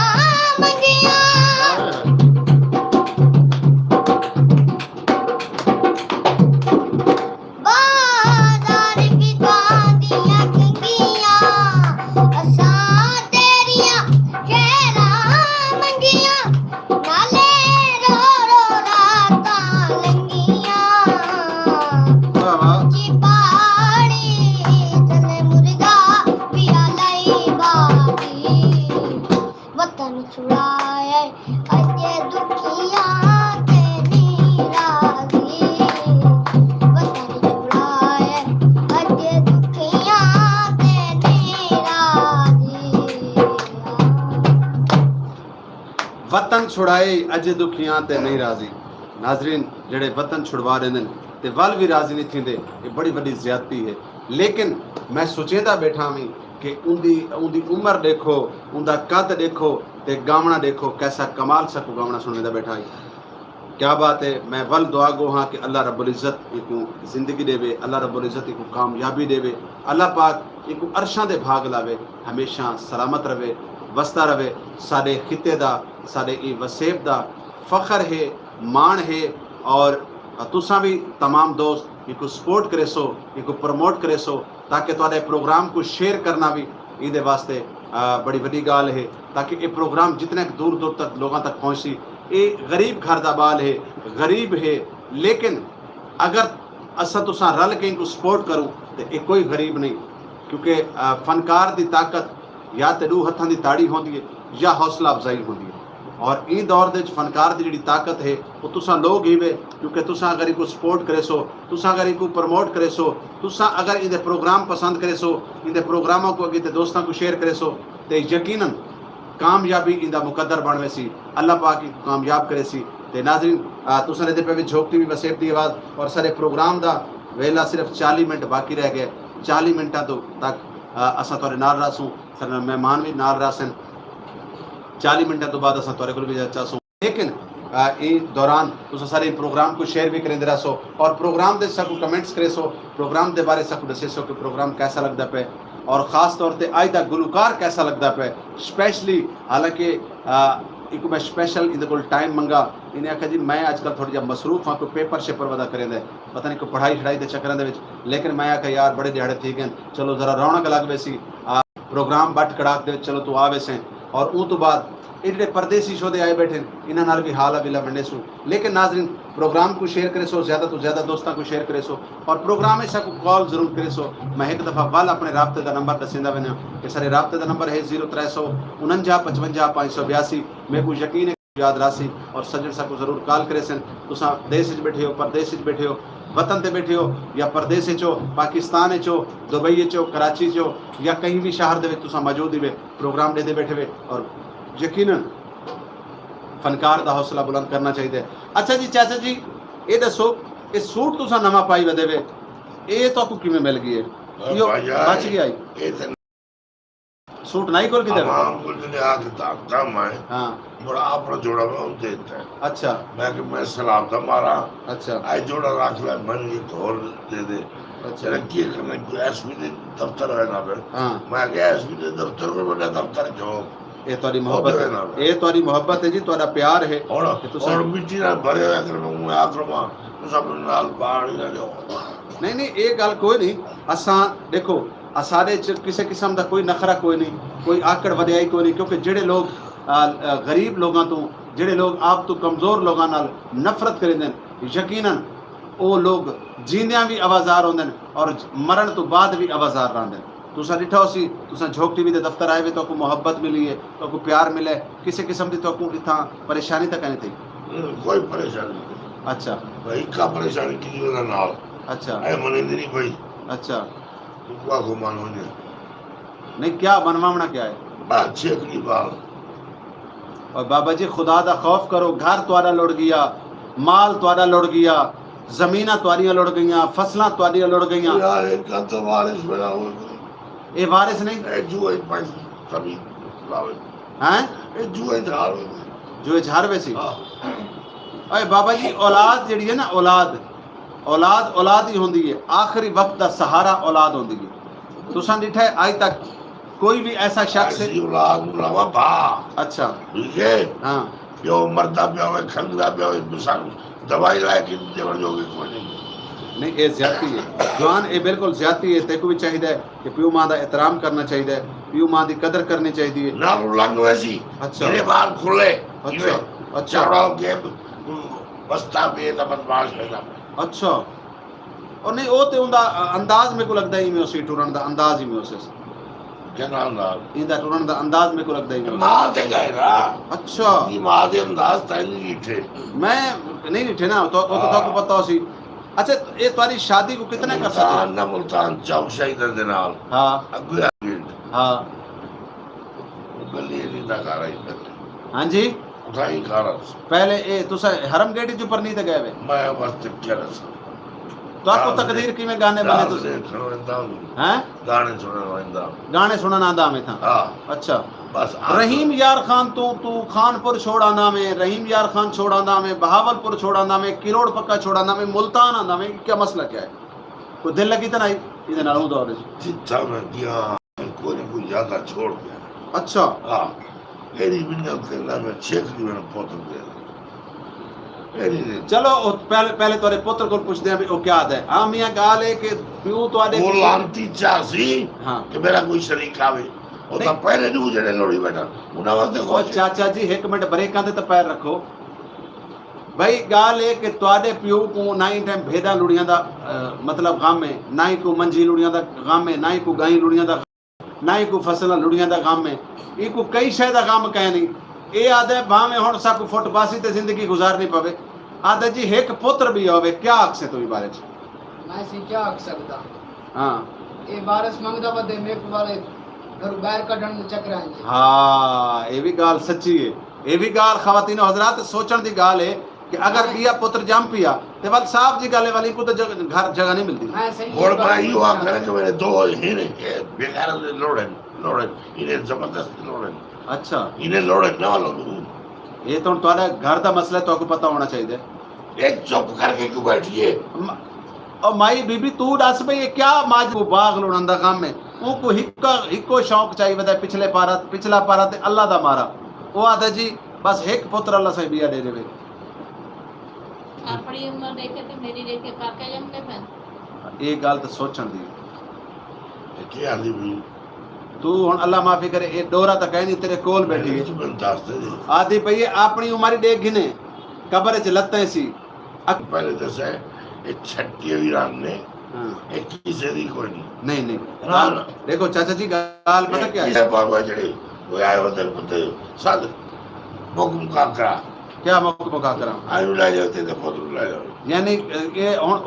मंगियां बाजार बिकांदियां कंगियां असां तेरियां खैरां मंगियां नाले रो रो रातां लंगियां वाह वाह ऊंची पहाड़ी थले मुर्गा भी आलाई बारी वतन छुड़ाए अज दुखियां ते नीरारी वतन छुड़ाए अज दुखियां ते नीरारी वतन छुड़ाए अज दुखियां ते नहीं राजी नाजरीन जेड़े वतन छुड़वा रहे ने ते वल भी राजी नहीं थींदे ये बड़ी वड्डी ज्यादती है लेकिन मैं सोचेंदा बैठा हूं कि उनदी उम्र देखो उनका कद देखो ते गावना देखो कैसा कमाल सकू गावना सुनने बैठा है क्या बात है मैं वल दुआ गो हाँ कि अल्लाह रब्बुल इज़्ज़त इको जिंदगी देवे अल्लाह रब्बुल इज़्ज़त इको कामयाबी देवे अल्लाह पाक इको अरशां दे भाग लावे हमेशा सलामत रवे वसता रवे साडे खिते दा साडे ई वसेब दा फखर है मान है और तुसा भी तमाम दोस्त इको सपोर्ट करे सो इको प्रमोट करे सो ताकि तुहाडे प्रोग्राम को शेयर करना भी इहदे वास्ते बड़ी वड्डी गाल है ताकि ये प्रोग्राम जितने दूर दूर तक लोगों तक पहुँची ये गरीब घर दा बाल है गरीब है लेकिन अगर असा तुसा रल के इनको सपोर्ट करूँ तो ये कोई गरीब नहीं क्योंकि फनकार की ताकत या तो दू हथां की ताड़ी होती है या हौसला अफजाई होती है और इन दौर के फनकार की जी ताकत है वो तुसा लोग ही वे क्योंकि तुसा अगर इनको सपोर्ट करे सो तुसा अगर इनको प्रमोट करे सो तुसा अगर इनके प्रोग्राम पसंद करे सो इनके प्रोग्रामों को अगे दोस्तों को शेयर करे सो तो यकीनन कामयाबी इंदा मुकद्दर बन वैसी अल्लाह पाक कामयाब करे सी ते नाज़रीन तुसा ने पे भी झोंकती हुई वसेब दी आवाज़ और सारे प्रोग्राम का वेला सिर्फ 40 मिनट बाकी रह गए 40 मिनटा तो तक असा तुहाडे नाल रासूं सारे मेहमान भी नाल रासन 40 मिनटा तो बाद असा तुहाडे कोल भी चाहसूं लेकिन इस दौरान तुम सारे प्रोग्राम को शेयर भी करेंदे रहो और प्रोग्राम दे सबको कमेंट्स करे सो प्रोग्राम के बारे सबको दसे सो कि प्रोग्राम कैसा लगता पे और ख़ास तौर पर अज का गुलकार कैसा लगता पे स्पैशली हालांकि एक मैं स्पैशल इहदे कोल टाइम मंगा इन्हें आखिया जी मैं अजकल थोड़ी जी मसरूफ हाँ कोई पेपर शेपर वदा करें पता नहीं कोई पढ़ाई शढ़ाई के चक्कर दे लेकिन मैं आखिया यार बड़े दिहाड़े ठीक हैं चलो जरा रौनक लग वैसी प्रोग्राम बट कड़ाक दे चलो तू आवे से और उस तो बाद ये जो परदेसी शोधे आए बैठे इन्हों नाल भी हाल अबिला वंडे सो लेकिन नाजरीन प्रोग्राम को शेयर करे सो ज़्यादा तो ज़्यादा दोस्तों को शेयर करे सो और प्रोग्राम ऐसा को कॉल जरूर करे सो मैं एक दफ़ा वाल अपने राबते का नंबर दसेंदा वना कि सारे राबते का नंबर है 0349 55 मेरे को यकीन है याद राशि और सज्जन साहब को जरूर कॉल करे सन तुसा देश बैठे हो परदेश बैठे हो वतन ते बैठे हो या परदेस चो पाकिस्तान चो दुबई चो कराची चो या कहीं भी शहर दे तुसा मौजूद ही प्रोग्राम दे बैठे हुए और यकीनन फनकार का हौसला बुलंद करना चाहिए। अच्छा जी चाचा जी ये दसो ये सूट तुसा नवा पाई वे देवे ये तो आपको किवें मिल गई है यो बच गया है सूट नहीं खोल के दे काम है हां बड़ा आपरा जोड़ा में उन देता है। अच्छा मैं सलाम था मारा अच्छा आई जोड़ा रख ले मन ये और दे दे अच्छा रखिए करने एसपी दे दफ्तर है ना हां मैं गया एसपी दे दफ्तर में बड़ा दफ्तर जो ये तोरी मोहब्बत ये तोरी मोहब्बत है जी तोरा प्यार है और मिट्टी ना भरे अगर मैं आक्रमा तो सब नाल बाहर ना जो नहीं ये गल कोई नहीं असा देखो सारे किसी किस्म का कोई नखरा कोई नहीं कोई आकड़ वधियाई कोई नहीं क्योंकि जेडे लोग गरीब लोगों तो जेडे लोग आप तो कमज़ोर लोगों नाल नफरत करेंदे यकीनन वो लोग जींदियां भी आवाज़ार होंदे और मरण तो बाद भी आवाज़ार रहंदे तुसा डिठा सी तुसा झोक टीवी के दफ्तर आए तो को मोहब्बत मिली है तो को प्यार मिले किसी किस्म की तो को इतना परेशानी तक नहीं थी कोई परेशानी नहीं। अच्छा भाई का परेशानी की वजह नाल अच्छा ऐ मने नहीं भाई अच्छा को को मानो नहीं क्या बनवावना क्या है बात चेक की बाल और बाबा जी खुदा दा खौफ करो घर तुम्हारा लुट गया माल तुम्हारा लुट गया जमीना तुम्हारियां लुट गईयां फसलां तुम्हारियां लुट गईयां यार इनका तो वारिस बना हुआ ये वारिस नहीं ए जुए पास सभी लावे हैं ए जुए झाड़ जो झार वैसी हां अरे बाबा जी औलाद जड़ी है ना औलाद औलाद औलाद ही होंदी है आखिरी वक्त का सहारा औलाद होंदी है तुसा डिठा है आज तक कोई भी ऐसा शख्स है औलाद लावा बा अच्छा ठीक है हां जो मरदा पे हो खंगदा पे हो इंसान दवाई लाए कि जबर जोगी कोई नहीं ये ज्यादती है जवान ये बिल्कुल ज्यादती है तेको भी चाहिए कि प्यू मां का एहतराम करना चाहिए प्यू मां की कदर करनी चाहिए ना लंग वैसी अच्छा मेरे बाल खुले अच्छा अच्छा चढ़ाओ के बस्ता पे ना बदमाश है ना अच्छा और नहीं वो तो उनका अंदाज मेरे को लगता है में उसी टूरन का अंदाज ही में उसे क्या नाम ना इंदा टूरन का अंदाज मेरे को लगता है मां से गए ना अच्छा ये मां दे अंदाज तैनी थे मैं नहीं निठे ना तो को पता हो सी अच्छा ये तुम्हारी शादी को कितने कर सकते ना मुल्तान चौक शहीद दे नाल हां अगुआ हां गली नहीं दा कर रही हां जी उठाई कर पहले ए तुसा हरम गेट जो पर नहीं ते गए वे मैं बस क्या रस तो आपको तकदीर की में गाने बने तुसे हैं गाने सुनने वाला गाने सुनना आंदा में था हां अच्छा बस रहीम यार खान तू खानपुर छोड़ाना में रहीम यार खान छोड़ाना में बहावलपुर छोड़ाना में किरोड़ पक्का छोड़ाना में मुल्तान आना में क्या मसला क्या है कोई दिल लगी तो नहीं इधर ना दौर जितना मैं गया कोई ज्यादा छोड़ गया अच्छा हां एरी बिना करना में चेक की मैंने पोत दे एरी चलो पहले तोरे पुत्र को पूछते हैं भी वो क्या है हां मियां गाल है कि प्यू तोड़े वो लांती चासी हां कि मेरा कोई शरीक आवे ਉਹ ਤਾਂ ਪਹਿਲੇ ਨੂੰ ਜਿਹੜੇ ਲੋੜੀ ਬੈਠਾ ਉਹਨਾਂ ਵਾਸਤੇ ओ चाचा जी एक मिनट ब्रेकां ते पैर रखो भाई गाल है कि तुहाडे प्यो को ना ही टाइम भेदा लुड़ियां दा मतलब गम है ना ही को मंजी लुड़ियां दा गम है ना ही को गाई लुड़ियां दा ना ही को फसल लुड़ियां दा गम है ई को कई शय दा गम कह नहीं ए आदे भावे हुन सब फुट बासी ते जिंदगी गुजारनी पवे आदे जी एक पुत्र भी होवे क्या अक्से तो बारे च मैं सी क्या आख सकदा हां ए वारिस मंगदा वदे मेक वाले घर बाहर कढण चक्कर आए हाँ ये भी गाल सच्ची है ये भी गाल खवातीन हजरात सोचने की गाल है कि अगर पिया पुत्र जम पिया तो बल साहब जी गाले वाली को तो घर जगह नहीं मिलती मैं सही और भाई यो आ करे कि मेरे दो हीरे बेकार लोड़न इन्हें जबरदस्त लोड़न अच्छा इन्हें लोड़न ना लो ये तो तुम्हारा घर का मसला तो आपको पता होना चाहिए एक चुप करके क्यों बैठिए और माई बीबी तू दस भाई ये क्या माज को बाग लोड़न दा काम है उनको हिको शौक चाहिए वदा पिछला पारा ते अल्लाह दा मारा वो आदा जी बस एक पुत्र अल्लाह से बिया दे देवे अपनी उम्र देखे तो मेरी देखे काके जमते पे ये गल तो सोचण दी ਕੀ ਆਂਦੀ ਵੀ तू हुन अल्लाह माफी करे ये डोरा तो कहीं नहीं तेरे कोल बैठी है ਤੂੰ ਦੱਸ ਦੇ आदि पई अपनी उम्र देख गिने कब्र च लत्ते सी ਪਹਿਲੇ ਦੱਸਿਆ ਇਹ ਛੱਟੀ ਹੋਈ ਰਾਮ ਨੇ हाँ, ਇਹ ਕਿਸੇ ਦੀ ਕੋਈ ਨਹੀਂ नहीं गाल देखो चाचा जी गाल पता क्या है ਕਿਸੇ ਬਾਬਾ ਜਿਹੜੇ ਉਹ ਆਏ ਉਹਦੇ ਪੁੱਤੇ ਸਦ ਮੁਕਮ ਕਰਾ क्या मौका करा ਆਇਓ ਲੈ ਜਾਓ ਤੇ ਪੁੱਤ ਲੈ ਜਾਓ यानी ये हुन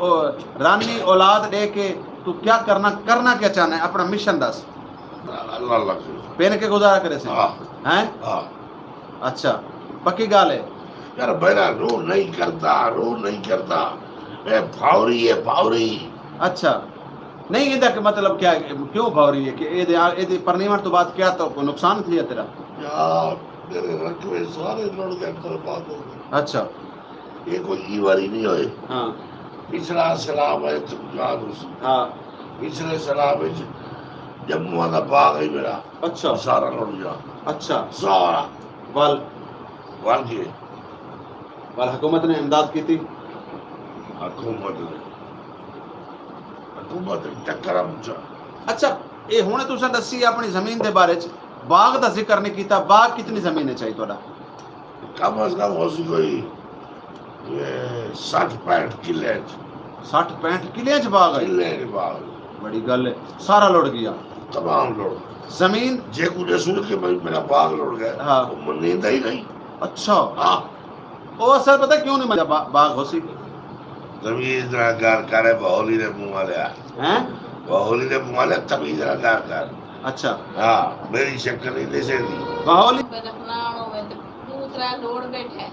रानी औलाद दे के तू क्या करना क्या चाहना है अपना मिशन दस ਅੱਲਾ ਅੱਲਾ पेन के गुजारा करे से ਹਾਂ हैं ਹਾਂ अच्छा पक्की गाल है यार मेरा रो नहीं करता मैं फावरी है फावरी अच्छा नहीं इहदा के मतलब क्या है? क्यों भावरी है कि ये परनीवण तो बात क्या तो कोई नुकसान थी है तेरा यार मेरे रकबे सारे लड़ गए बर्बाद हो गए अच्छा ये कोई ई वारी नहीं होए हाँ पिछला सलाम है तुम याद हो हाँ पिछले सलाम है जम्मू वाला बाग है मेरा अच्छा सारा लड़ गया अच्छा सारा वाल वाल के हुकूमत ने इमदाद की थी हुकूमत चक्कर मुझा अच्छा ये हुणे तुसां दसी अपनी जमीन दे बारे च बाग दा जिक्र नहीं कीता बाग कितनी जमीन है चाहिए तोड़ा कम अज कम हो सी कोई 60-65 किले 60-65 किले च बाग है किले बाग बड़ी गल है सारा लुट गया तमाम लोग जमीन जे कुछ सुन के भाई मेरा बाग लौट गया हाँ। वो नींद ही नहीं अच्छा हाँ ओ सर पता क्यों नहीं मजा बाग होसी तमीज ना गार करे बहोली ने मुंह वाले हैं बहोली ने मुंह वाले तमीज ना गार कर अच्छा हाँ मेरी शक्ल नहीं ले सकती बाहोली पे रखना होवे तो दूसरा लोड बैठे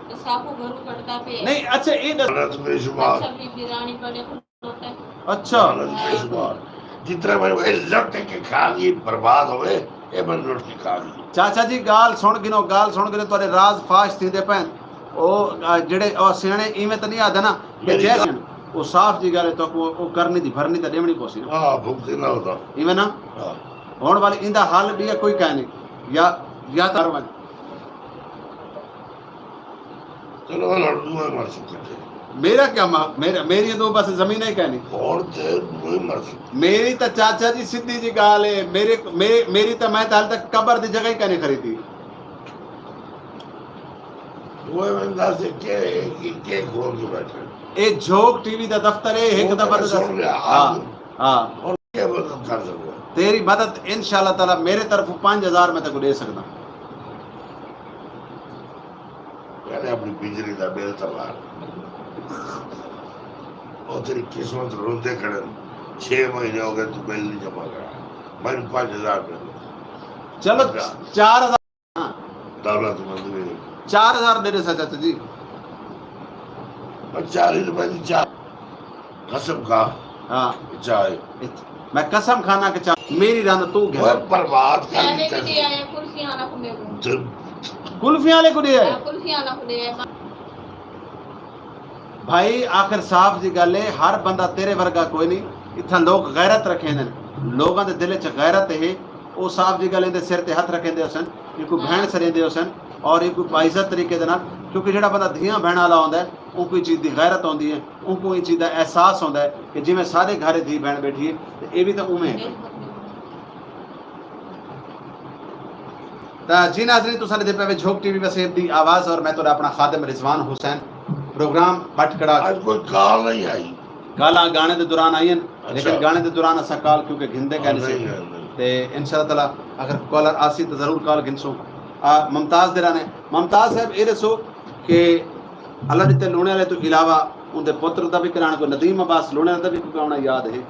तो साफो घरू कटता पे नहीं अच्छा ये दस औरत बेशुमार अच्छा बीबी रानी पड़े होता है अच्छा औरत बेशुमार जितना मैंने लौट के खा ली बर्बाद हो गए ये मैं लौट के खा ली चाचा जी गाल सुन गिनो तोरे राज फाश थींदे पैन ओ जेड़े ओ सियाणे इवें तो नहीं आदा ना कि मेरी जैसे वो साफ जी गाल तो वो करनी थी भरनी तो देवनी पोसी ना हाँ भुगती ना होता इवें ना हाँ होने वाली इंदा हाल भी है कोई कह नहीं या तार में चलो मैं लड़ दूंगा मर सकते मेरा क्या मेरी तो बस जमीन ही कहनी और थे वही मर सकते मेरी तो चाचा जी सीधी जी गाल है मेरी तो मैं हाल तक कबर दी जगह ही कहनी खरीदी वो बंदा से के खोल के बैठे ए झोक टीवी दा दफ्तर है एक दफा सुन लिया हां हां और क्या मदद कर सकते तेरी मदद इंशाल्लाह ताला मेरे तरफ 5000 में तक दे सकदा मैंने अपनी बिजली का बिल तबार और तेरी किस्मत रोते खड़े 6 महीने हो गए तू बिल नहीं जमा करा मैंने 5000 रुपये चलो 4000 दौलत मंद में 4000 दे दे चाचा जी 40 रुपए की चाय कसम खा हां चाय मैं कसम खाना के मेरी रंद तू वो गया बर्बाद कर कहने के दी लिए आया कुर्सियां ना को मेरे कुल्फियां ले को दे कुर्सियां ना को दे भाई आखिर साफ जी गल है हर बंदा तेरे वर्गा कोई नहीं इतना लोग गैरत रखे ने लोगों के दिल च गैरत है वो साफ जी गल इनके सिर ते हथ रखेंदे सन ये कोई बहन सरेंदे सन और ये कोई बाइज्जत तरीके दे नाल क्योंकि जेड़ा बंदा धियां बहन वाला होंदा है उनको चीज़ की गैरत होंदी है उनको ये चीज़ का एहसास होंदा है कि जिवें सारे घरे धी बहन बैठी है तो ये भी तो उवें है जी नाज़रीन तुसां दे पे झोक टीवी वसेब दी आवाज़ और मैं तो अपना खादिम रिजवान हुसैन प्रोग्राम बटकड़ा आज कोई गाल नहीं आई गाला गाने के दौरान आई अच्छा। लेकिन गाने के दौरान असा कॉल क्योंकि गिनते कहने से नहीं ते इंशाअल्लाह ताला अगर कॉलर आसी तो जरूर कॉल गिनसो मुमताज दे राने मुमताज साहब ये दसो कि अल्लाह दिते लूणे वाले तो इलावा उनके पुत्र का भी कराना कोई नदीम अब्बास लूणे वाले का भी कोई गाना याद है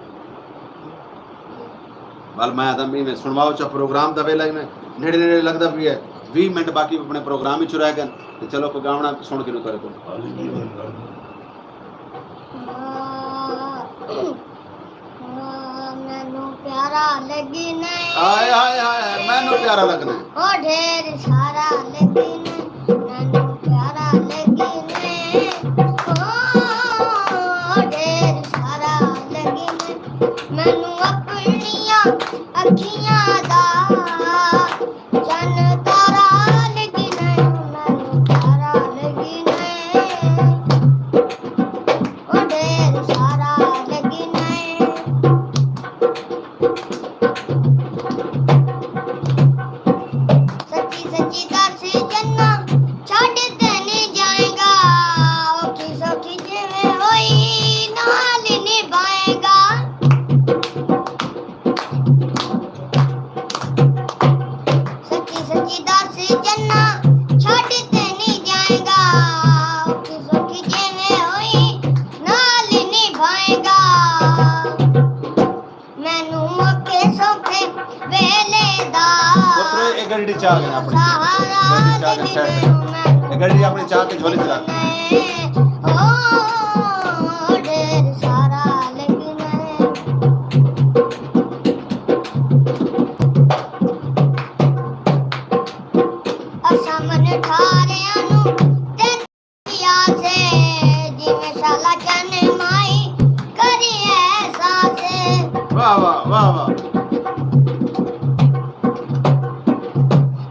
वाल मैं आदम में सुनवाओ चा प्रोग्राम का वेला में नेड़े नेड़े लगता भी है 20 मिनट बाकी अपने प्रोग्राम ही चुराए गए तो चलो कोई गाना सुन के करे को मैनू प्यारा लगी नहीं हाय हाय हाय मैनू प्यारा लगना ओ ढेर सारा लगी नहीं मैनू प्यारा लगी नहीं ओ ढेर सारा लगी नहीं मैनू अपनिया अखियां दा चन तारा लगी नहीं मैनू प्यारा लगी नहीं ओ ढेर सारा लगी नहीं सच्ची सच्ची दस जन्ना छड़ ते नहीं जाएगा औखी सौखी जिवें होई नाल निभाएगा सच्ची सच्ची दस जन्ना छड़ ते नहीं जाएगा औखी सौखी जिवें होई नाल निभाएगा मैनू मौके सौखे वेले दा पुत्र एक गड्डी चाह गया अपनी सहारा गड्डी चाह के लगी साइड नहीं में। एक गड्डी अपनी चाह के झोली च रख। ओ ढेर सारा लगी नहीं असां मन ठारियां नू ते पिया से जिवें शाला चन माई करी ऐसा से वाह वाह वाह वाह।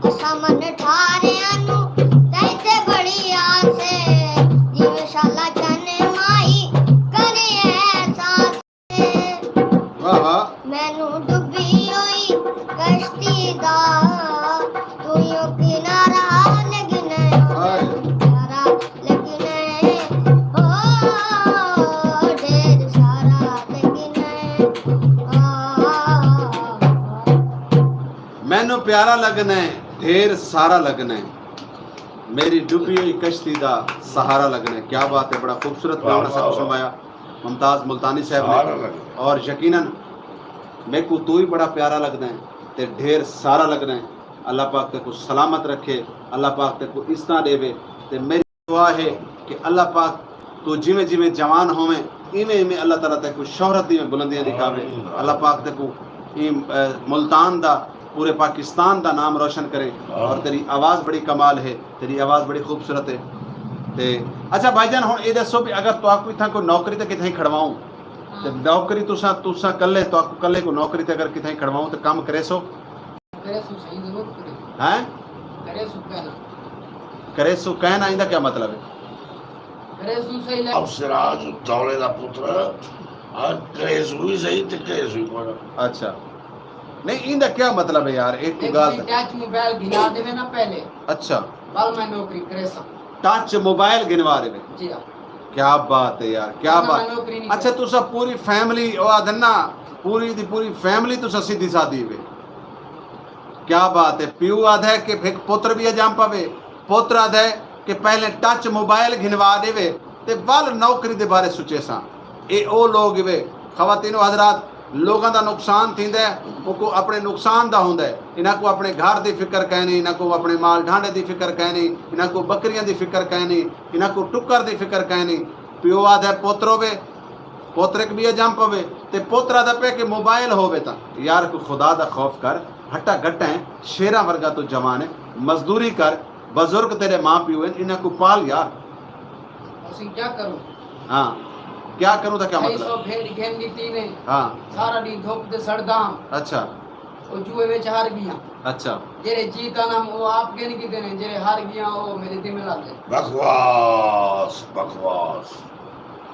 असां मन ठारियां नू तैते बड़ी आस है जिवें शाला चन माई करे ऐसा से वाह वाह। मैनू डुबी होई कश्ती दा तू यो किनारा लगी नहीं हाय। किनारा लगी नहीं ओ ढेर सारा लगी नहीं मैनू प्यारा लगना है ढेर सारा लगना है मेरी डूबी हुई कश्ती दा सहारा लगना है। क्या बात है, बड़ा खूबसूरत वाह, प्यारा सा वाह, सुनाया मुमताज मुल्तानी साहब सहारा ने। लगना और यकीनन मेरे को तू ही बड़ा प्यारा लगना है ते ढेर सारा लगना है। अल्लाह पाक ते को सलामत रखे, अल्लाह पाक ते को इस तरह देवे ते मेरी दुआ है कि अल्लाह पाक तू जिमें जिमें जवान होवे इवें इवें अल्लाह ताला ते को शोहरत दी बुलंदियां दिखावे। अल्लाह पाक ते को मुल्तान दा पूरे पाकिस्तान दा नाम रोशन करे। और तेरी आवाज़ बड़ी कमाल है, तेरी आवाज़ बड़ी खूबसूरत है। ते अच्छा भाईजान हुण ये दसो भी अगर तो कोई था कोई नौकरी ते किथे खड़वाऊं ते नौकरी तुसा तुसा कल्ले तो कल्ले को नौकरी ते अगर किथे खड़वाऊं तो काम करे सो करे सु सही जरूर करे हैं करे सु कहना करे सो कहना इंदा क्या मतलब है? करे सु सही ले अब सिराज दौले दा पुत्र आज करेस भी सही ते करेस भी कोना अच्छा नहीं इंदा क्या मतलब है यार? एक को गाल टच मोबाइल गिना देवे ना पहले अच्छा कल मैं नौकरी करे सा टच मोबाइल गिनवा देवे। जी हां क्या बात है यार, क्या मैं बात। नौकरी नहीं अच्छा तुसा पूरी फैमिली ओ आदन्ना पूरी दी पूरी फैमिली तुसा सीधी सादी वे। क्या बात है। प्यू आधा है कि फिर पुत्र भी अजाम पावे, पुत्र आधा है कि पहले टच मोबाइल घिनवा देवे ते वल नौकरी दे बारे सोचे सा। ए ओ लोग वे खवातीनो हजरात लोगों का नुकसान थींदा है उनको अपने नुकसान दा हुंदा है। इन्हां को अपने घर दी फिक्र कहनी, इन्हां को अपने माल ढांडे दी फिक्र कहनी, इन्हां को बकरियां दी फिक्र कहनी, इन्हां को टुक्कर दी फिक्र कहनी। प्यो आधा पुत्र होवे पोतरे भी अजाम पवे ते पोतरा दा पे के मोबाइल होवे ता यार को खुदा दा खौफ कर। हट्टा गट्टा है शेरा वर्गा तो जवान है, मजदूरी कर, बुजुर्ग तेरे माँ प्यो हैं, इन्हां को पाल यार। ਅਸੀਂ क्या करूं हाँ क्या करूँ था क्या सौ मतलब? भेड़ घेन दी तीने हाँ सारा दिन धूप ते सड़दा अच्छा ਉਹ ਜੂਏ ਵਿੱਚ ਹਾਰ ਗਈਆਂ अच्छा ਜਿਹੜੇ ਜੀਤਾ ਨਾਮ ਉਹ ਆਪ ਗਿਣ ਕੀਤੇ ਨੇ ਜਿਹੜੇ ਹਾਰ ਗਈਆਂ ਉਹ ਮੇਰੇ ਦਿਲ ਲੱਗ ਗਏ बकवास बकवास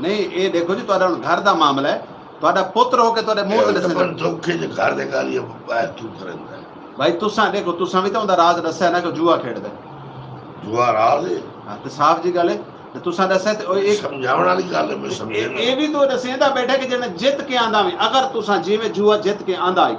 नहीं ये देखो जी तुहाडा घर दा मामला है, तुहाडा पुत्र हो के तुहाडे मुंह ते दसे पर धोखे जे घर दे गाली बात क्यों करंदा है भाई तुसा देखो तुसा भी तो उनका राज दस्या ना कि जुआ खेड़दा है। जुआ राज है हाँ तो साफ जी गल है ते तुसा दस्या ते एक समझावण वाली गल है मैं समझे ना ये भी तो दसेंदा बैठा कि जिन्हें जित के आंदा में अगर तुसा जिवें जुआ जित के आंदा आई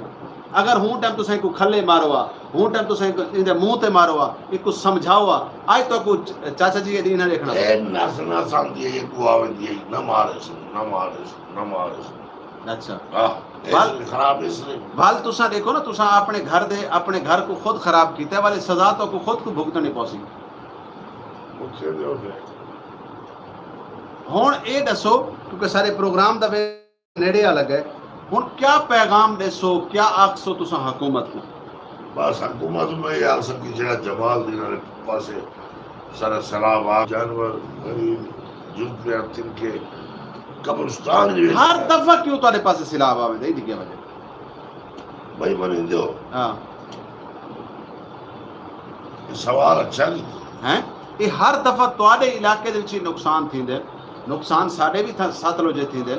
अगर हूं टाइम तुसा को खले मारो आ हूं टाइम तुसा इनके मुंह ते मारो आ इको समझाओ आ आज तो को चाचा जी ये दी ना देखना ए नसना सांदी ये गुआवे दी न मारे न मारे अच्छा बाल खराब इसलिए वाल तुसा देखो ना तुसा अपने घर को खुद खराब कीता वाले सजा तो को खुद को भुगतनी पौसी। मुझसे भी हो गया हुण ये दसो क्योंकि सारे प्रोग्राम दा नेड़े आ लगे हुण क्या पैगाम देसो क्या आखसो तुसा हुकूमत को? बस हुकूमत में ये आ सकी जरा जमाल दीना रे पासे सारा सलावात जानवर गरीब जुल्फे तिनके कब्रिस्तान जी हर दफा क्यों तुम्हारे पास सिलाब आवे दे दी क्या वजह? भाई बनी दो हाँ सवाल अच्छा नहीं हैं ये हर दफ़ा तुहाडे इलाके दे विच नुकसान थींदे नुकसान साडे भी था सतलुज थींदे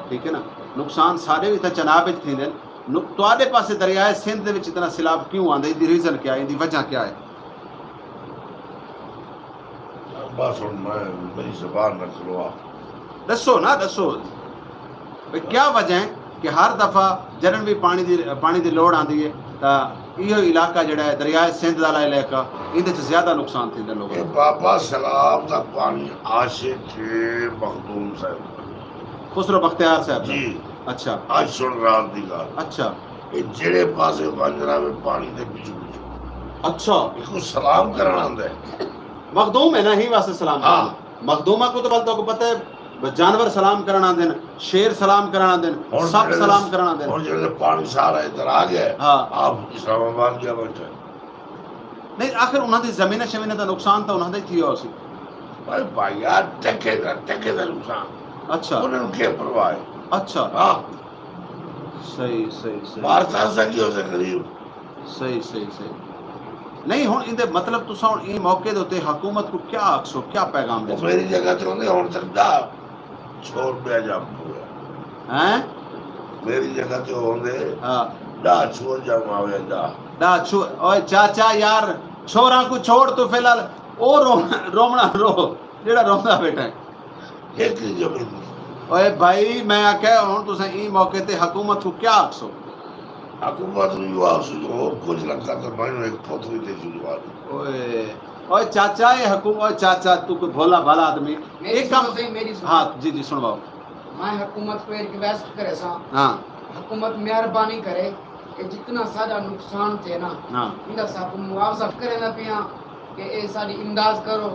ठीक है ना नुकसान साडे भी था चनाब विच थींदे तुहाडे पासे दरियाए सिंध दे विच इतना सैलाब क्यों आंदे इदी रीज़न क्या है इदी वजह क्या है बस हुन मैं मेरी ज़बान न खुलवा दसो ना दसो भाई क्या वजह है कि हर दफ़ा जरन भी पानी दी लोड़ आंदी है तां इहो इलाका जिहड़ा है दरियाए सिंध दा इलाका इहदे च ज़्यादा नुकसान थींदे ये लोगों बाबा सलाम दा पानी आशिक थे मखदूम साहब खुसरो बख्तियार साहब जी अच्छा आज सुन रात दी गल अच्छा ये जेड़े पासे वंजरा में पानी दे पिछू पिछू अच्छा इसको सलाम करना आंदा है मखदूम है ना ही वास्ते सलाम हाँ। करना। मखदूमा को तो बल तो पता है जानवर सलाम करना देन शेर सलाम करना देन और सब जेड़े- सलाम करना देन और जेड़े पानी सारा इधर आ गया हाँ आप इस्लामाबाद गया बैठे नहीं आखिर उन्होंने जमीन शमीन का नुकसान तो उन्होंने थी उसी भाई भाई यार टके दा नुकसान अच्छा उन्हें क्या परवाह है अच्छा हाँ सही सही सही भारत ऐसा क्यों से गरीब सही सही सही नहीं हुन इंदे मतलब तुसा हुन ई मौके दे उत्ते हुकूमत को क्या आखसो क्या पैगाम वो दे मेरी जगह तो नहीं होने सकता छोड़ पे जा पूरा हैं मेरी जगह तो होंगे हां डा छोड़ जा मावे डा दा छु ओए चाचा यार छोरा को छोड़ तो फिलहाल ओ रोमना रो जेड़ा रोंदा बैठा है एक ही जमीन ओए भाई मैं आख्या हुन तुसा ई मौके ते हुकूमत को क्या आखसो हुकूमत ने युवा सुझो और कुछ लगता तो मैंने एक पोतरी दे जुड़वा दी ओए ओए चाचा ये हुकूम ओए चाचा तू कोई भोला भाला आदमी मेरी एक काम सुनो सही, मेरी सुनो। हाँ जी जी सुनवाओ मैं हुकूमत को एक रिक्वेस्ट करे सा हाँ हुकूमत मेहरबानी करे कि जितना सारा नुकसान थे ना हाँ इंदा साकू मुआवजा करे ना पिया कि ए साडी इमदाद करो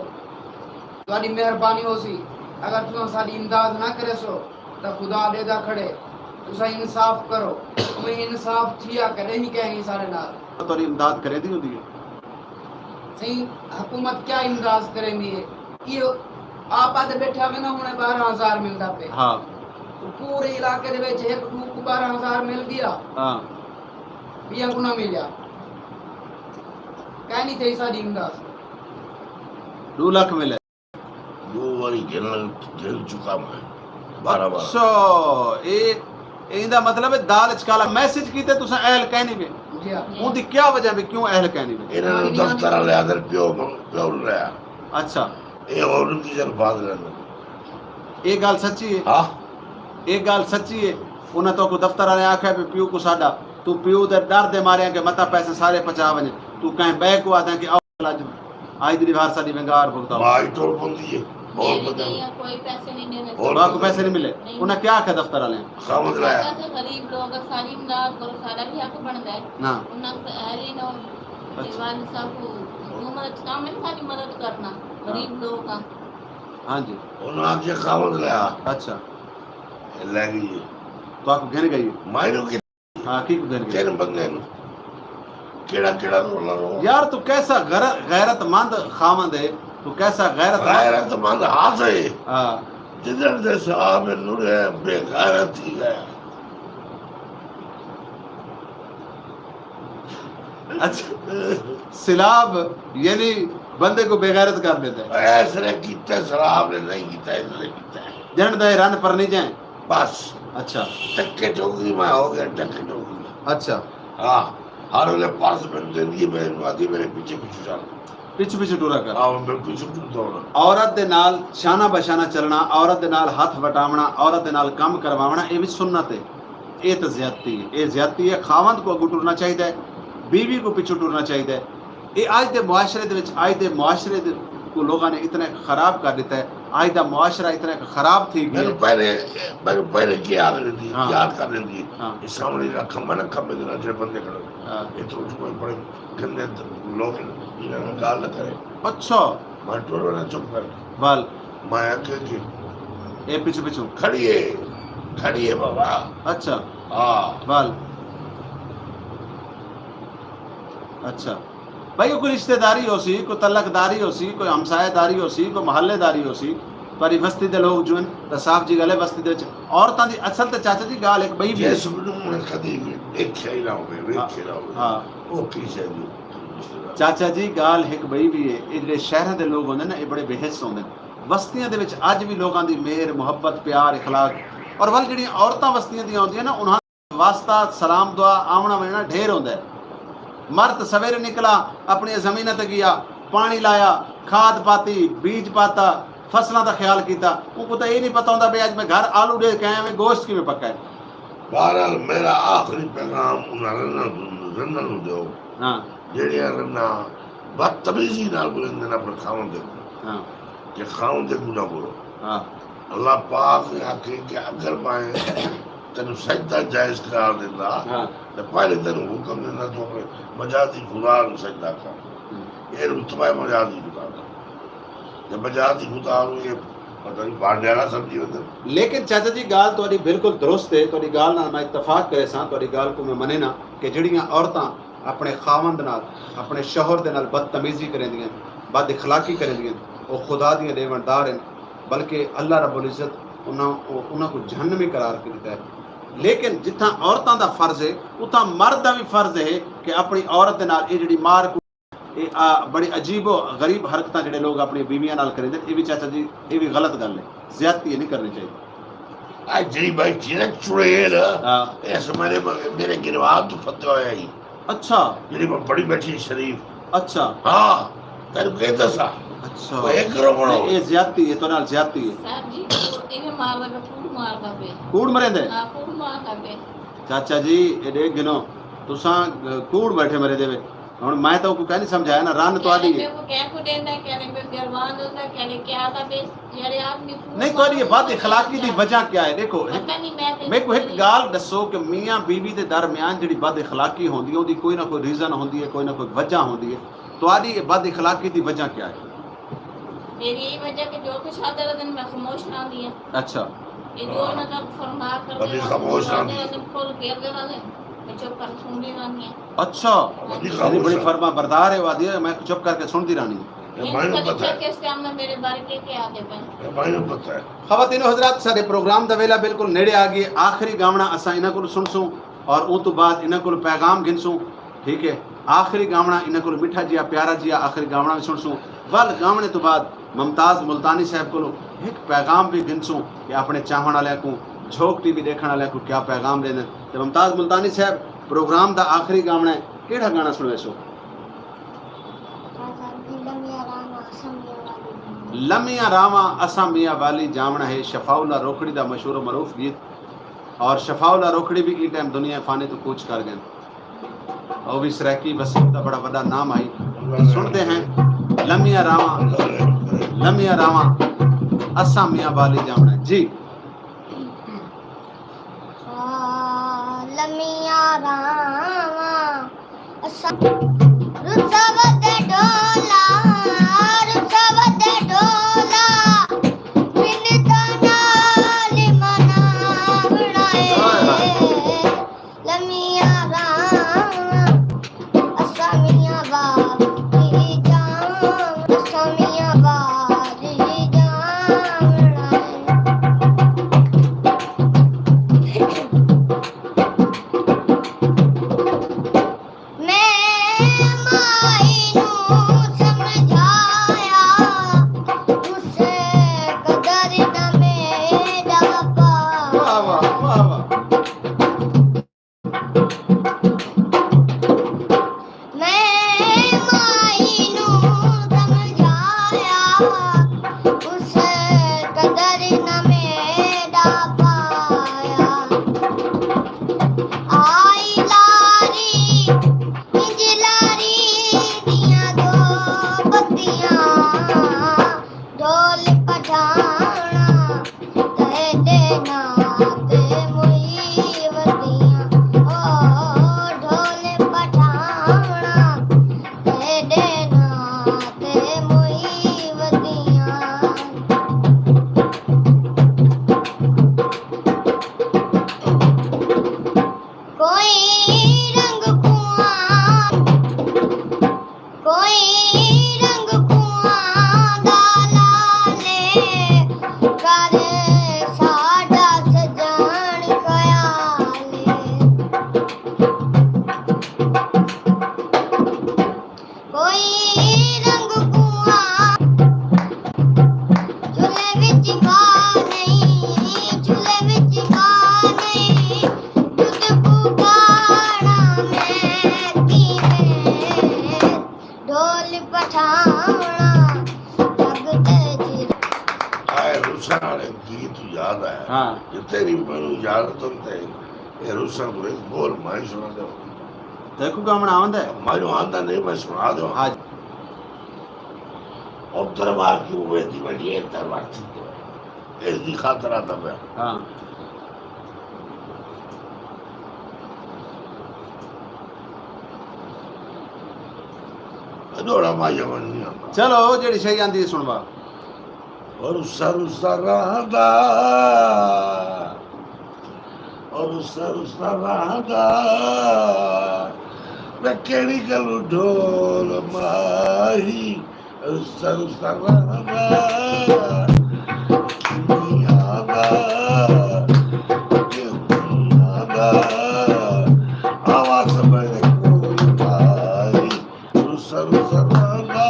तुम्हारी मेहरबानी होसी अगर तुम साडी इमदाद ना करे सो तो खुदा देदा खड़े तुसा इंसाफ करो तुम्हें इंसाफ थिया करे ही कहेंगे सारे नाल तो इमदाद करे दी होती है सही हुकूमत क्या इमदाद करेंगी ये आप आदे बैठा में ना हुने 12,000 मिलदा पे हाँ तो पूरे इलाके दे विच एक टूक को 12,000 मिल गया हाँ बिया को ना मिलिया कह नहीं थे साडी इमदाद 2 लाख मिले दो वारी झेल चुका मैं 12 सो ये इंदा मतलब है दाल चकाला मैसेज कीते तुसा अहल कहनी में जी हाँ उनकी क्या वजह भी क्यों अहल कहनी में इन्होंने दफ्तर वाले आदर प्यो रहा अच्छा ये और उनकी जन बात लेना ये गल सच्ची है हाँ एक गल सच्ची है उन्हें तो को दफ्तर वाले आख्या भी प्यू को साडा तू प्यू दे डर दे मारे के मता पैसे सारे पचा वने तू कहीं बैक को आदा कि आज दी बाहर साडी वेंगार भुगता माई टोल बंदी है और ये नहीं बदल दिया, कोई पैसे नहीं देने और बाको पैसे नहीं मिले नहीं। उन्हें क्या आख्या दफ्तर वाले समझ रहा है जैसे गरीब लोग हैं, सारी इमदाद करो सारा भी हक बनता है ना उन्हें अहली नो दीवान सब हुकूमत काम में सारी मदद करना गरीब लोगों का हाँ जी उन्होंने आके समझ लिया अच्छा लगी तो आपको घिन गई मायनों की हाँ की घिन गई तेरे बंदे नु केड़ा केड़ा रोला रो यार तू कैसा गैरतमंद खामंद है तू कैसा गैरतमंद गैरत मंद हाथ है हाँ जिधर दे साहब नुरे बेगैरत ही गया अच्छा सिलाब यानी बंदे को बेगैरत कर देता है ऐसे कीते शराब ने नहीं कीता ऐसे कीता जन दे रन पर नहीं जाए बस अच्छा टक्के ठोकरी में हो गया टक्के ठोकरी अच्छा हाँ हर वाले पास में जिंदगी में आदि मेरे पीछे पीछे चल पिछ पिछ टूरा कर हाँ मैं पीछे पीछे दौड़ा औरत दे नाल शाना बशाना चलना औरत दे नाल हथ वटावना औरत दे नाल काम करवावना ये भी सुन्नत है ये तो ज्यादती है ये ज्यादती है खावंद को अगू टुरना चाहिए बीवी को पिछू टुरना चाहिए ये आज दे मुआशरे दे विच आज दे मुआशरे दे को लोगों ने इतना खराब कर दिता है आज दा मुआशरा इतना खराब थी मैंने पहले क्या कर दी हाँ। क्या कर दी हाँ। इस सामने रखा मैंने खम्बे देना जो बंदे खड़े हाँ। ये तो कोई बड़े गंदे लोग इन्होंने गाल न करे अच्छा मैं टोलो ने चुप कर वाल मैं आके की ये पिछू पिछू खड़ी है बाबा अच्छा हाँ वाल अच्छा भाई कोई रिश्तेदारी हो सी कोई तलकदारी हो सी कोई हमसायेदारी हो सी कोई महल्लेदारी हो सी ਤੁਹਾਡੀ ਬਸਤੀ ਦੇ ਲੋਕ ਜੋ ਹਨ ਤਾਂ ਸਾਫ਼ ਜੀ ਗੱਲ ਹੈ ਬਸਤੀ ਦੇ ਵਿੱਚ ਔਰਤਾਂ ਦੀ ਅਸਲ ਤੇ ਚਾਚਾ ਜੀ ਗੱਲ ਇੱਕ ਬਈ ਵੀ ਜਿਸ ਨੂੰ ਕਦੀ ਵੇਖਿਆ ਹੀ ਨਾ ਹੋਵੇ ਵੇਖਿਆ ਨਾ ਹੋਵੇ ਹਾਂ ਉਹ ਕੀ ਸ਼ੈ ਜੀ ਚਾਚਾ ਜੀ ਗੱਲ ਇੱਕ ਬਈ ਵੀ ਹੈ ਇਹ ਜਿਹੜੇ ਸ਼ਹਿਰਾਂ ਦੇ ਲੋਕ ਹੁੰਦੇ ਨੇ ਇਹ ਬੜੇ ਬੇਹਿੱਸ ਹੁੰਦੇ ਨੇ ਬਸਤੀਆਂ ਦੇ ਵਿੱਚ ਅੱਜ ਵੀ ਲੋਕਾਂ ਦੀ ਮਿਹਰ ਮੁਹੱਬਤ ਪਿਆਰ ਇਖਲਾਕ ਔਰ ਵੱਲ ਜਿਹੜੀਆਂ ਔਰਤਾਂ ਬਸਤੀਆਂ ਦੀਆਂ ਆਉਂਦੀਆਂ ਨਾ ਉਹਨਾਂ ਦਾ ਵਾਸਤਾ ਸਲਾਮ ਦੁਆ ਆਵਣਾ ਮਿਲਣਾ ਢੇਰ ਹੁੰਦਾ ਹੈ मर्द सवेरे निकला अपनी जमीन ते गया पानी लाया खाद पाती बीज पाता फसलों का ख्याल किया उनको तो ये नहीं पता होता भाई अज मैं घर आलू दे के आया मैं गोश्त किवें पका है बहरहाल मेरा आखिरी पैगाम उन्होंने रन्ना नूं दिओ हाँ ਜਿਹੜੀਆਂ ਰੰਨਾ ਬਦਤਮੀਜ਼ੀ ਨਾਲ ਬੋਲਦੇ ਨੇ ਆਪਣੇ ਖਾਉਂ ਦੇ हाँ ਕਿ ਖਾਉਂ ਦੇ ਗੁਨਾਹ ਬੋਲੋ हाँ ਅੱਲਾਹ ਪਾਕ ਨੇ ਆਖੇ ਕਿ ਅਗਰ ਮੈਂ ਤੈਨੂੰ ਸਜਦਾ ਜਾਇਜ਼ ਕਰਾਰ ਦਿੰਦਾ हाँ ਤੇ ਪਹਿਲੇ ਤੈਨੂੰ ਹੁਕਮ ਦਿੰਦਾ ਤੂੰ ਆਪਣੇ ਮਜਾਦੀ ਖੁਦਾ ਨੂੰ ਸਜਦਾ ਕਰ ਇਹ ਰੁਤਬਾ ਹੈ ਮਜਾਦੀ ਖੁਦਾ ਦਾ ਤੇ ਮਜਾਦੀ ਖੁਦਾ ਨੂੰ ਇਹ ਪਤਾ ਨਹੀਂ ਬਾਂਡੇ ਵਾਲਾ ਸਮਝੀ ਹੁੰਦਾ लेकिन चाचा जी गाल ਤੁਹਾਡੀ ਬਿਲਕੁਲ ਦਰੁਸਤ ਹੈ ਤੁਹਾਡੀ ਗੱਲ ਨਾਲ ਮੈਂ ਇਤਫਾਕ ਕਰੇ ਸਾਂ ਤੁਹਾਡੀ ਗੱਲ को मैं मने ना ਕਿ ਜਿਹੜੀਆਂ ਔਰਤਾਂ ਆਪਣੇ ਖਾਵੰਦ ਨਾਲ ਆਪਣੇ ਸ਼ੋਹਰ ਦੇ ਨਾਲ ਬਦਤਮੀਜ਼ੀ ਕਰਦੀਆਂ ਬਦ ਇਖਲਾਕੀ ਕਰਦੀਆਂ ਉਹ ਖੁਦਾ ਦੀਆਂ ਦੇਵਨਦਾਰ ਹਨ ਬਲਕਿ ਅੱਲਾਹ ਰੱਬੁਲ ਇੱਜ਼ਤ ਉਹਨਾਂ को जहन्नमी करार ਕੀਤਾ ਹੈ लेकिन जिथा औरतों का फर्ज है उथा मर्द का भी फर्ज है कि अपनी औरत दे नाल ये जिहड़ी मार बड़ी अजीबो गरीब हरकत जिहड़े लोग अपनी बीवियां नाल करेंदे ये भी चाचा जी ये भी गलत गल है ज्यादती नहीं करनी चाहिए आज ਜਿਹੜੀ ਬੈਠੀ ਨਾ ਚੁੜੇਲ हाँ ਇਸ ਮੇਰੇ ਗਿਰਵਾਨ ਤੋਂ ਫਤਵਾ ਹੋਇਆ ਹੀ अच्छा ਜਿਹੜੀ ਬੜੀ ਬੈਠੀ ਸ਼ਰੀਫ अच्छा ਹਾਂ ਤੈਨੂੰ ਕਹਿ ਦੱਸਾਂ अच्छा ਉਹ ਇੱਕ ਕਰੋ ਬਣੋ ये ज्यादती है तो नाल ज्यादती है साहब जी इन्हें मारदा पे फूट मारदा पे कूड़ मरेंदे हां फूट मारदा पे चाचा जी ये देख गिनो तुसा कूड़ बैठे मरे देवे हुन मैं तो को कह नहीं समझाया ना रन तो आदी है को क्या को देंदा कहने पे गरवान होता कहने क्या था बे यारे आदमी नहीं तो ये बात इखलाकी दी वजह क्या है देखो पता नहीं मैं को एक गाल दसो कि मियां बीवी दे दरमियान जिहड़ी बद इखलाकी होंदी है ओदी कोई ना कोई रीजन होंदी है कोई ना कोई वजह होंदी है तो आदी ये बद इखलाकी दी वजह क्या है मेरी यही वजह कि जो कुछ आता है दिन मैं खामोश ना दिया अच्छा ये जो ना कब फरमा कर कभी खामोश ना दिया। दिन खोल के दे वाले मैं चुप कर सुनती रहनी है अच्छा कभी यानी खामोश बड़ी ना। फरमा बरदार है वादी है मैं चुप करके सुनती रहनी ਇਹ ਮੈਨੂੰ ਪਤਾ ਹੈ किस टाइम में मेरे बारे के आते पे ਇਹ ਮੈਨੂੰ ਪਤਾ ਹੈ खवातीन हजरात सारे प्रोग्राम दा वेला बिल्कुल नेड़े आ गए आखिरी गावना असा इन्हां कोल सुनसूं और उस तो बाद इन्हां कोल पैगाम गिनसूं ठीक है आखिरी गावना इन्हां कोल मिठा जिया प्यारा जिया आखिरी गावना भी सुनसूं वल गावने तो बाद मुमताज़ मुल्तानी साहब को एक पैगाम भी गिनसूं कि अपने चाहण वाले को झोंक टीवी देखने वाले को क्या पैगाम देने तो मुमताज़ मुल्तानी साहब प्रोग्राम दा आखिरी गावना है केड़ा गाना सुनवे सो लमिया रावा असा मियाँ वाली जामना है शफाउल्ला रोखड़ी दा मशहूर मरूफ गीत और शफाउल्ला रोखड़ी भी ई टाइम दुनिया फाने तो कूच कर गए और भी सरैकी वसीम का बड़ा बड़ा नाम आई सुनते हैं लमिया रावा असा मियाँ वाली जामना है जी लमिया रावा असा रुसवत डोला रुसवत डोला बिन तनाल मना बनाए लमिया रावा असा मियाँ वाली जाम असा मियाँ वाली जाम मैं माई नू रुसन वाले गीत याद आया हाँ जो तेरी मैनू याद तो ते ये रुसन को एक बोल मैं सुना दो देखो गामण आंदा है मैं आंदा नहीं मैं सुना दो हाँ और दरबार की उम्मीद थी बड़ी एक दरबार थी इस दी खातर आता मैं हाँ अदोड़ा माया मन नहीं आता चलो जेड़ी सही आंदी सुनवा और सर सरादा और सर सरादा मैं केड़ी गलू ढोल माही और सर सरादा दुनियादा दुनियादा आवाज मेरे कोल माही और सर सरादा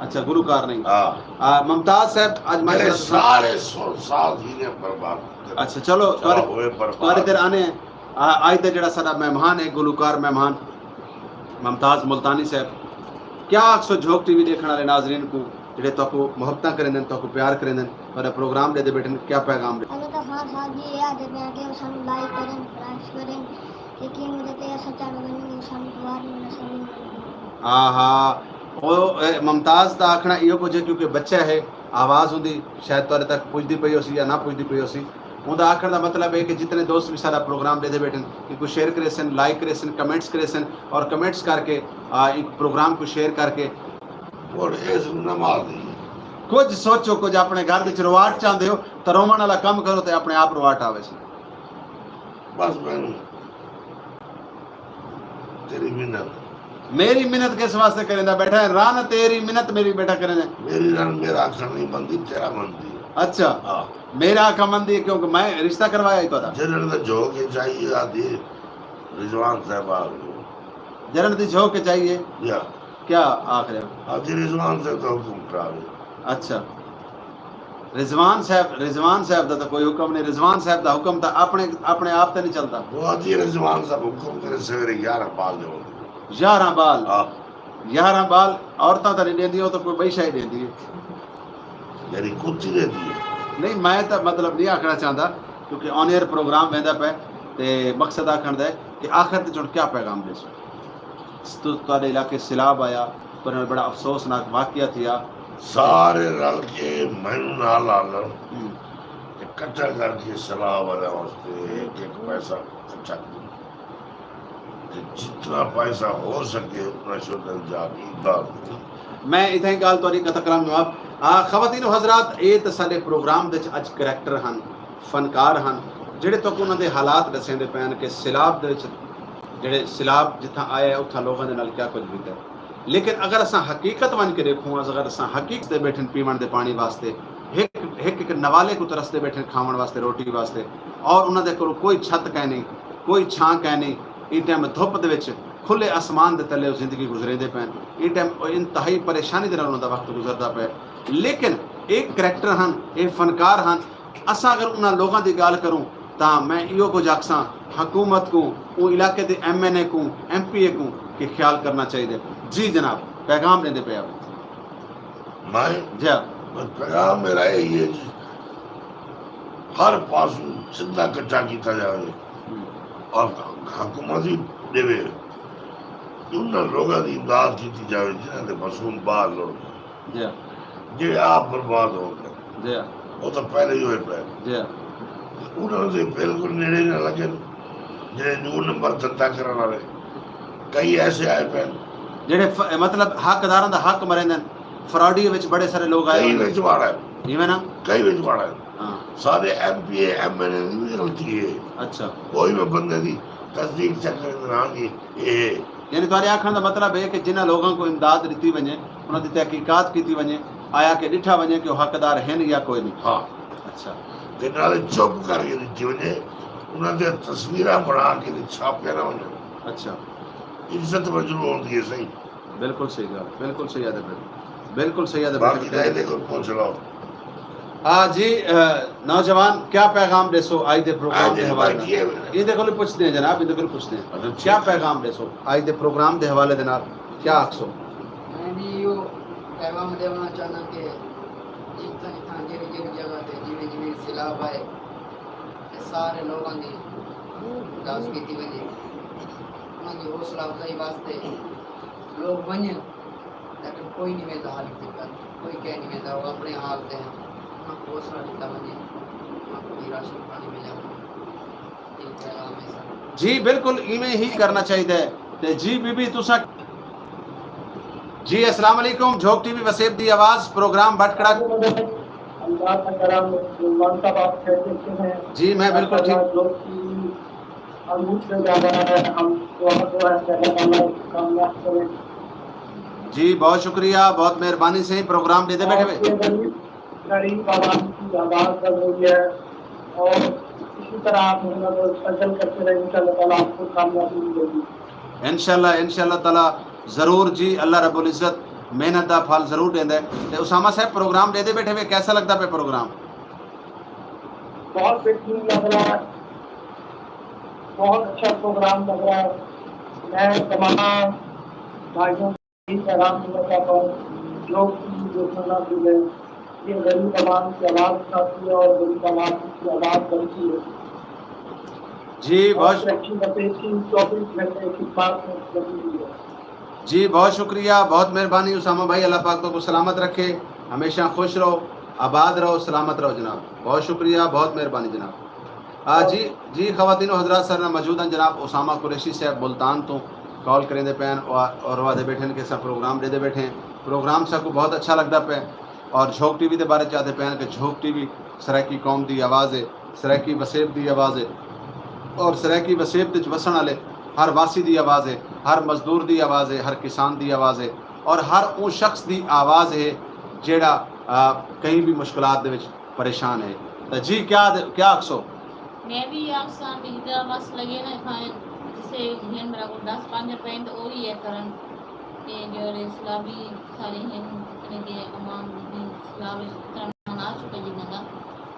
अच्छा गुरुकार नहीं हाँ मुमताज साहब आज मेरे मैं सारे साल ही ने बर्बाद कर अच्छा चलो हुए ਤੁਹਾਡੇ बर्बाद ਤੇ ਆਨੇ ਅੱਜ ਦਾ ਜਿਹੜਾ ਸਾਡਾ ਮਹਿਮਾਨ ਹੈ ਗੁਲੂਕਾਰ ਮਹਿਮਾਨ ਮੁਮਤਾਜ਼ ਮੁਲਤਾਨੀ ਸਾਹਿਬ क्या अक्सर झोंक टीवी देखने वाले नाजरीन को ਜਿਹੜੇ ਤੁਹਾਨੂੰ ਮੁਹੱਬਤਾਂ ਕਰਦੇ ਨੇ ਤੁਹਾਨੂੰ ਪਿਆਰ ਕਰਦੇ ਨੇ ਤੁਹਾਡਾ ਪ੍ਰੋਗਰਾਮ ਦੇ ਬੈਠੇ ਕੀ ਪੈगाम ਦੇ अगर तो खान साहब जी याद है मैं के सानू लाइक करें फ्रेंड्स करें लेकिन मुझे तो ऐसा चालू करने सानू दुआ नहीं नसीब आहा ਉਹ ਮੁਮਤਾਜ਼ ਦਾ ਆਖਣਾ ਇਹੋ ਕੁਝ ਹੈ ਕਿਉਂਕਿ ਬੱਚਾ ਹੈ ਆਵਾਜ਼ ਹੁੰਦੀ ਸ਼ਾਇਦ ਤੁਹਾਡੇ ਤੱਕ ਪੁੱਜਦੀ ਪਈ ਹੋਸੀ ਜਾਂ ਨਾ ਪੁੱਜਦੀ ਪਈ ਹੋਸੀ ਉਹਦਾ ਆਖਣ ਦਾ ਮਤਲਬ ਹੈ ਕਿ ਜਿਤਨੇ ਦੋਸਤ ਵੀ ਸਾਡਾ ਪ੍ਰੋਗਰਾਮ ਦੇਖਦੇ ਬੈਠੇ ਕਿ ਕੋਈ ਸ਼ੇਅਰ ਕਰੇ ਸਨ ਲਾਈਕ ਕਰੇ ਸਨ ਕਮੈਂट्स करे सन और कमेंट्स करके एक प्रोग्राम को शेयर करके और इस नमाज दी कुछ सोचो कुछ अपने घर ਵਿੱਚ ਰਵਾਟ ਚਾਹੁੰਦੇ ਹੋ ਤਾਂ ਰੋਵਣ ਵਾਲਾ ਕੰਮ ਕਰੋ ਤੇ ਆਪਣੇ ਆਪ ਰਵਾਟ ਆਵੇ ਸੀ बस मैंने तेरी मिन्नत मेरी मिन्नत किस वास्ते करेंदा बैठा है रान तेरी मिन्नत मेरी बैठा करेंदा मेरी रन मेरा अक्षर नहीं बनती तेरा बनती अच्छा हाँ मेरा आखा मंदी है क्योंकि मैं रिश्ता करवाया ही तो था जनरल तो जो के चाहिए आदि रिजवान साहब जरन दी झोंक के चाहिए या क्या आख रहे हो आदि रिजवान से तो हुक्म करावे अच्छा रिजवान साहब दा तो कोई हुक्म नहीं रिजवान साहब दा हुक्म था अपने आप ते नहीं चलता वो आदि रिजवान साहब हुक्म करे सवेरे 11 पाल दो 11 बाल हाँ 11 बाल औरतां तो नहीं देंदी तो कोई बैशा ही देंदी यानी कुत्ती देती है नहीं मैं तो मतलब नहीं आखना चाहता क्योंकि ऑन एयर प्रोग्राम वेंदा पे ते मकसद आखण दा है कि आखिर ते जुड़ क्या पैगाम दे तो ਤੁਹਾਡੇ इलाके सैलाब आया पर बड़ा अफसोसनाक वाकया थिया सारे रल के मैनू ना लालन इकट्ठा करके सलाह वाले वास्ते एक पैसा इकट्ठा जितना पैसा हो सके उतना शुद्ध जाके इमदाद मैं इथे गल ਤੁਹਾਡੀ कथा करां जवाब ਖਵਾਤੀਨ ਹਜ਼रात ਇਹ ਤਾਂ ਸਾਡੇ ਪ੍ਰੋਗਰਾਮ ਵਿੱਚ ਅੱਜ ਕਰੈਕਟਰ ਹਨ ਫਨਕਾਰ ਹਨ ਜਿਹੜੇ ਤੱਕ ਉਹਨਾਂ ਦੇ ਹਾਲਾਤ ਦੱਸਦੇ ਪੈਣ ਕਿ ਸੈਲਾਬ ਦੇ ਵਿੱਚ ਜਿਹੜੇ ਸੈਲਾਬ ਜਿੱਥਾਂ ਆਇਆ ਉੱਥਾਂ ਲੋਕਾਂ ਦੇ ਨਾਲ ਕੀ ਕੁਝ ਬੀਤਿਆ ਲੇਕਿਨ ਅਗਰ ਅਸਾਂ ਹਕੀਕਤ ਬਣ ਕੇ ਦੇਖੋ ਅਗਰ ਅਸਾਂ ਹਕੀਕਤ ਤੇ ਬੈਠੇ ਪੀਵਣ ਦੇ ਪਾਣੀ ਵਾਸਤੇ ਇੱਕ ਨਵਾਲੇ ਕੋ ਤਰਸਦੇ ਬੈਠੇ ਖਾਵਣ ਵਾਸਤੇ ਰੋਟੀ ਵਾਸਤੇ ਔਰ ਉਹਨਾਂ ਦੇ ਕੋਲ ਕੋਈ ਛੱਤ ਕਹਿ ਨਹੀਂ ਕੋਈ ਛਾਂ ਕਹਿ ਨਹੀਂ ਇਹ ਟਾਈਮ ਧੁੱਪ ਦੇ ਵਿੱਚ खुले आसमान के तले जिंदगी गुजरेंदे पैन ये टाइम इंतहाई परेशानी दे उन्होंने वक्त गुजरता पे लेकिन एक करैक्टर हैं ये फनकार हैं असा अगर उन्होंने लोगों की गल करूँ तो मैं इो कुछ आखसा हुकूमत को वो इलाके के MNA को MPA को कि ख्याल करना चाहिए जी जनाब पैगाम देंदे पे आप मैं जी पैगाम मेरा यही है जी हर पासों सीधा इकट्ठा किया जाए और हुकूमत ही देवे उन्होंने लोगों की इमदाद की जाए जिन्होंने मासूम बाहर लोग जी जे आप बर्बाद हो गए जी वो तो पहले ही हुए पे जी उन्होंने बिल्कुल नेड़े न लगे जे न्यू नंबर धंधा करने वाले कई ऐसे आए पे जेडे मतलब हकदारां दा हक मरेंदे फ्रॉडी विच बड़े सारे लोग आए कई विचवाड़ा है इवें ना कई विचवाड़ा है हां सारे MPA MNA की गलती है अच्छा कोई भी बंदे दी तस्दीक चेक करना की ये यानी तुम्हारे आखण का मतलब है कि जिन्हें लोगों को इमदाद दी वजे उन्होंने तहकीकात की वजे आया कि डिठा वजे कि हकदार हैं या कोई नहीं हाँ अच्छा ते नाले चुप करके दी वजे उन्होंने तस्वीरें बना के छापे ना वजे अच्छा इज्जत मजरूह होती है सही बिल्कुल सही गल बिल्कुल सही है बिल्कुल सही है बाकी नहीं देखो पूछ लो हाँ जी नौजवान क्या पैगाम देसो आज दे प्रोग्राम दे हवाले ये देखो पूछते हैं जनाब ये देखो पूछते हैं क्या पैगाम देसो आज दे प्रोग्राम दे हवाले दे नाल क्या आखसो मैं भी यो पैगाम देना चाहना कि जितना जितना जेरी जेरी जगह पे जिमें जिमें सैलाब आए सारे लोगों की दास की वजह उनकी हौसला अफजाई वास्ते लोग बने, लेकिन कोई नहीं मिलता हाल दिक्कत, कोई कह नहीं मिलता, वो अपने हाल से उनको हौसला दिता बने, उनको भी राशन पानी मिल जाए। ये पैगाम है सर। जी बिल्कुल इवें ही करना चाहिए ते जी बीबी तुसा जी अस्सलाम वालेकुम झोंक टीवी वसेब दी आवाज प्रोग्राम भटकड़ा अल्लाह का करम मान साहब आप कहते हैं जी मैं बिल्कुल ठीक लोग की अमूद से जा रहा है, हम दुआ है कि अल्लाह कामयाब करे। जी बहुत शुक्रिया, बहुत मेहरबानी से ही प्रोग्राम दे दे बैठे हुए। गरीब आवाम की आवाज कर रही है और इसी तरह आप सजल करते रहे, इंशाअल्लाह ताला आपको कामयाबी मिलेगी। इंशाअल्लाह ताला जरूर जी, अल्लाह रब्बुल इज्जत मेहनत का फल जरूर देंदा है। ते उसामा साहब प्रोग्राम दे दे बैठे हुए, कैसा लगता पे प्रोग्राम? बहुत बेहतरीन लग रहा है, बहुत अच्छा प्रोग्राम लग रहा है। मैं तमाम भाइयों को पैगाम देना चाहता हूँ जो सुनना है, ये गरीब आवाम की आवाज़ उठाती है और गरीब आवाम की आवाज़ बनती है। जी बहुत अच्छी बातें 24 घंटे की बात लगी हुई है। जी बहुत शुक्रिया, बहुत मेहरबानी उसामा भाई, अल्लाह पाक तो सलामत रखे, हमेशा खुश रहो, आबाद रहो, सलामत रहो जनाब। बहुत शुक्रिया, बहुत मेहरबानी जनाब। जी ख़वातीनो हज़रात सर मौजूद हैं जनाब उसामा कुरैशी साहब मुल्तान तो कॉल करेंदे पैन और वादे बैठे के सब प्रोग्राम दे बैठे हैं। प्रोग्राम सबको बहुत अच्छा लगता पे और झोंक टीवी के बारे चाहते पैन कि झोंक टीवी सराइकी कौम की आवाज़ है, सराइकी वसेब की आवाज़ है और सराइकी वसेब के वसन वाले हर वासी की आवाज़ है, हर मजदूर की आवाज़ है, हर किसान की आवाज़ है और हर वो शख्स की आवाज़ है जेड़ा कहीं भी मुश्किलात दे विच परेशान है। तो जी क्या अक्सो मैं भी आपसा बिजदा बस लगे ना खाए जिसे हैं मेरा को 10-5 रुपए तो और ही है करन के जो इस्लामी सारे हैं इतने के अमान भी इस्लामी तरह ना चुके जिन्ना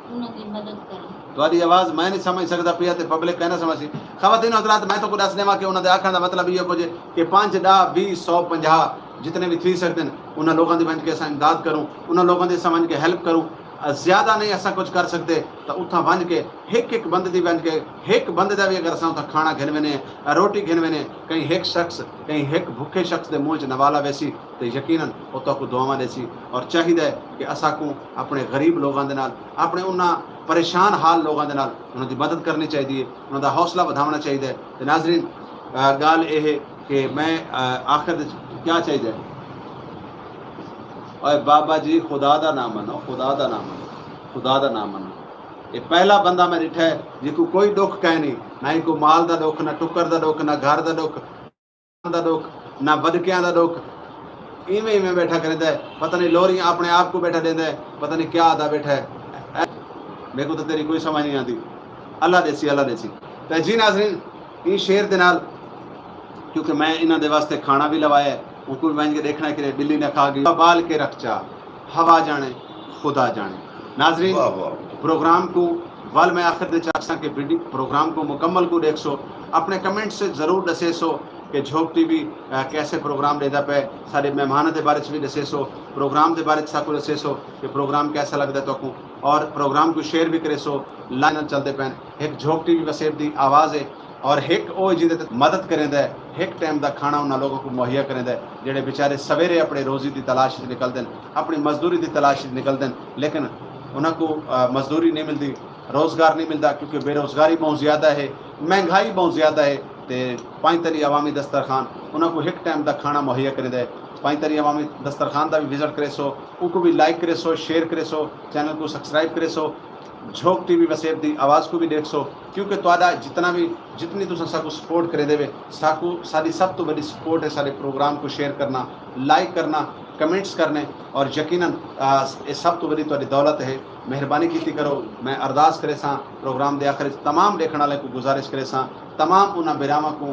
उनकी मदद करें। ਤੁਹਾਡੀ आवाज़ मैं नहीं समझ सकता पिया तो पब्लिक कहना समझी। ख़वातीन हज़रात मैं तो को दस देवा कि उन्होंने आखण का मतलब ये कुछ कि 5, 10, 20, 100, 50 जितने भी थी सकते हैं उन्होंने लोगों की बन के असा इमदाद करूँ, उन्होंने लोगों की समझ के हेल्प करूँ। ज़्यादा नहीं असा कुछ कर सकते तो उतना बन के एक बंद की बन के एक बंद का भी अगर असा उतना खाना घिन वने रोटी घिन वने कहीं एक शख्स कहीं एक भुखे शख्स के मुँह च नवाला वैसी तो यकीनन उतो को दुआवां देसी। और चाहिए कि असा को अपने गरीब लोगों के नाल अपने उन्होंने परेशान हाल लोगों के नाल उन्होंंने मदद करनी चाहिए, उन्होंने हौसला बढ़ाना चाहिए। तो नाजरीन गाल ये है कि मैं आखिर क्या चाहिए और बाबा जी खुदा का नाम मनो, खुदा का नाम मनो, खुदा का नाम मनो। ये पहला बंदा मैं डिठा है जिसको कोई दुख कह नहीं, ना ही कोई माल का दुख, ना टुकर का दुख, ना घर का दुख का दुख, ना बदकियां का दुख। इवें बैठा करता है, पता नहीं लोरियां अपने आप को बैठा देता है, पता नहीं क्या आता बैठा है। मेरे को तो तेरी कोई समझ नहीं आती। अल्लाह देसी, अल्लाह देसी। तो जी नाज़रीन इन शेर के नाल क्योंकि मैं इन्हों के वास्ते खाना भी लवाया है, उनको भी मैं देखना कि बिल्ली ने खा गई बाल के रख चा हवा जाने खुदा जाने। नाजरीन प्रोग्राम को वाल मैं आखिर दे चाहता कि वीडियो प्रोग्राम को मुकम्मल को देख सो, अपने कमेंट से ज़रूर दसे सो कि झोंक टीवी कैसे प्रोग्राम देता पे, सारे मेहमानों के बारे भी दसे सो, प्रोग्राम के बारे साकू दसे सो कि प्रोग्राम कैसा लगता है तो और प्रोग्राम को शेयर भी करे सो। लाइन चलते पैन एक झोंक टीवी वसेब की आवाज़ है और एक वो जिहदे मदद करेंदा है, एक टाइम का खाना उन्होंने लोगों को मुहैया करेंदा है जेडे बेचारे सवेरे अपने रोज़ी की तलाश निकलते हैं, अपनी मजदूरी की तलाश निकलते हैं, लेकिन उनको मजदूरी नहीं मिलती, रोज़गार नहीं मिलता क्योंकि बेरोज़गारी बहुत ज़्यादा है, महंगाई बहुत ज़्यादा है। तो 5 तरी अवामी दस्तरखान उनको एक टाइम का खाना मुहैया करेंदा है। 5 तरी अवामी दस्तरखान का भी विजिट करे सो, उनको भी लाइक करे सो, शेयर करे सो, चैनल को सब्सक्राइब करे सो, झोंक टीवी वसेब की आवाज़ को भी देख सो क्योंकि तुहाडा जितना भी जितनी तुम साकू सपोर्ट करे देवे साकू सारी सब तो बड़ी सपोर्ट है सारे प्रोग्राम को शेयर करना, लाइक करना, कमेंट्स करने और यकीनन ये सब तो बड़ी तुहाडी दौलत है। मेहरबानी की करो, मैं अरदास करे सा प्रोग्राम दे आखिर तमाम देखने वाले को गुजारिश करे सा, तमाम उन्होंने बिरामा को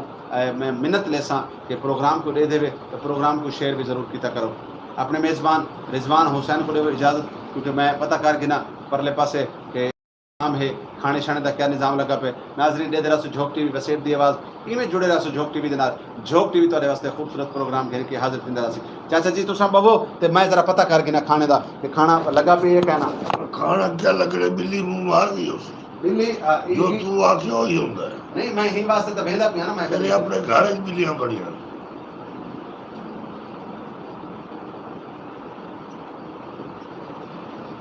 मैं मिन्नत ले सा कि प्रोग्राम को दे देवे तो प्रोग्राम को शेयर भी ज़रूर किया करो। अपने मेज़बान रिजवान हुसैन को दे इजाज़त क्योंकि मैं पता कर गिना परले पासे के नाम है खाने शाने का क्या निज़ाम लगा पे नाजरीन दे रहा झोंक टीवी वसेट दी आवाज़ इवें जुड़े रहा झोंक टीवी दे नाल झोंक टीवी तुहाडे वास्ते खूबसूरत प्रोग्राम घेर के हाजिर थिंदा सी चाचा जी तुसां बवो ते मैं जरा पता करके ना खाने दा कि खाना लगा पे ये कहना खाना क्या लगने बिल्ली मुंह मार दी उसे बिल्ली जो तू आखियो ही होंदा है नहीं मैं ही वास्ते तो भेदा पिया ना मैं तेरे अपने घर च बिल्लियां बड़ियां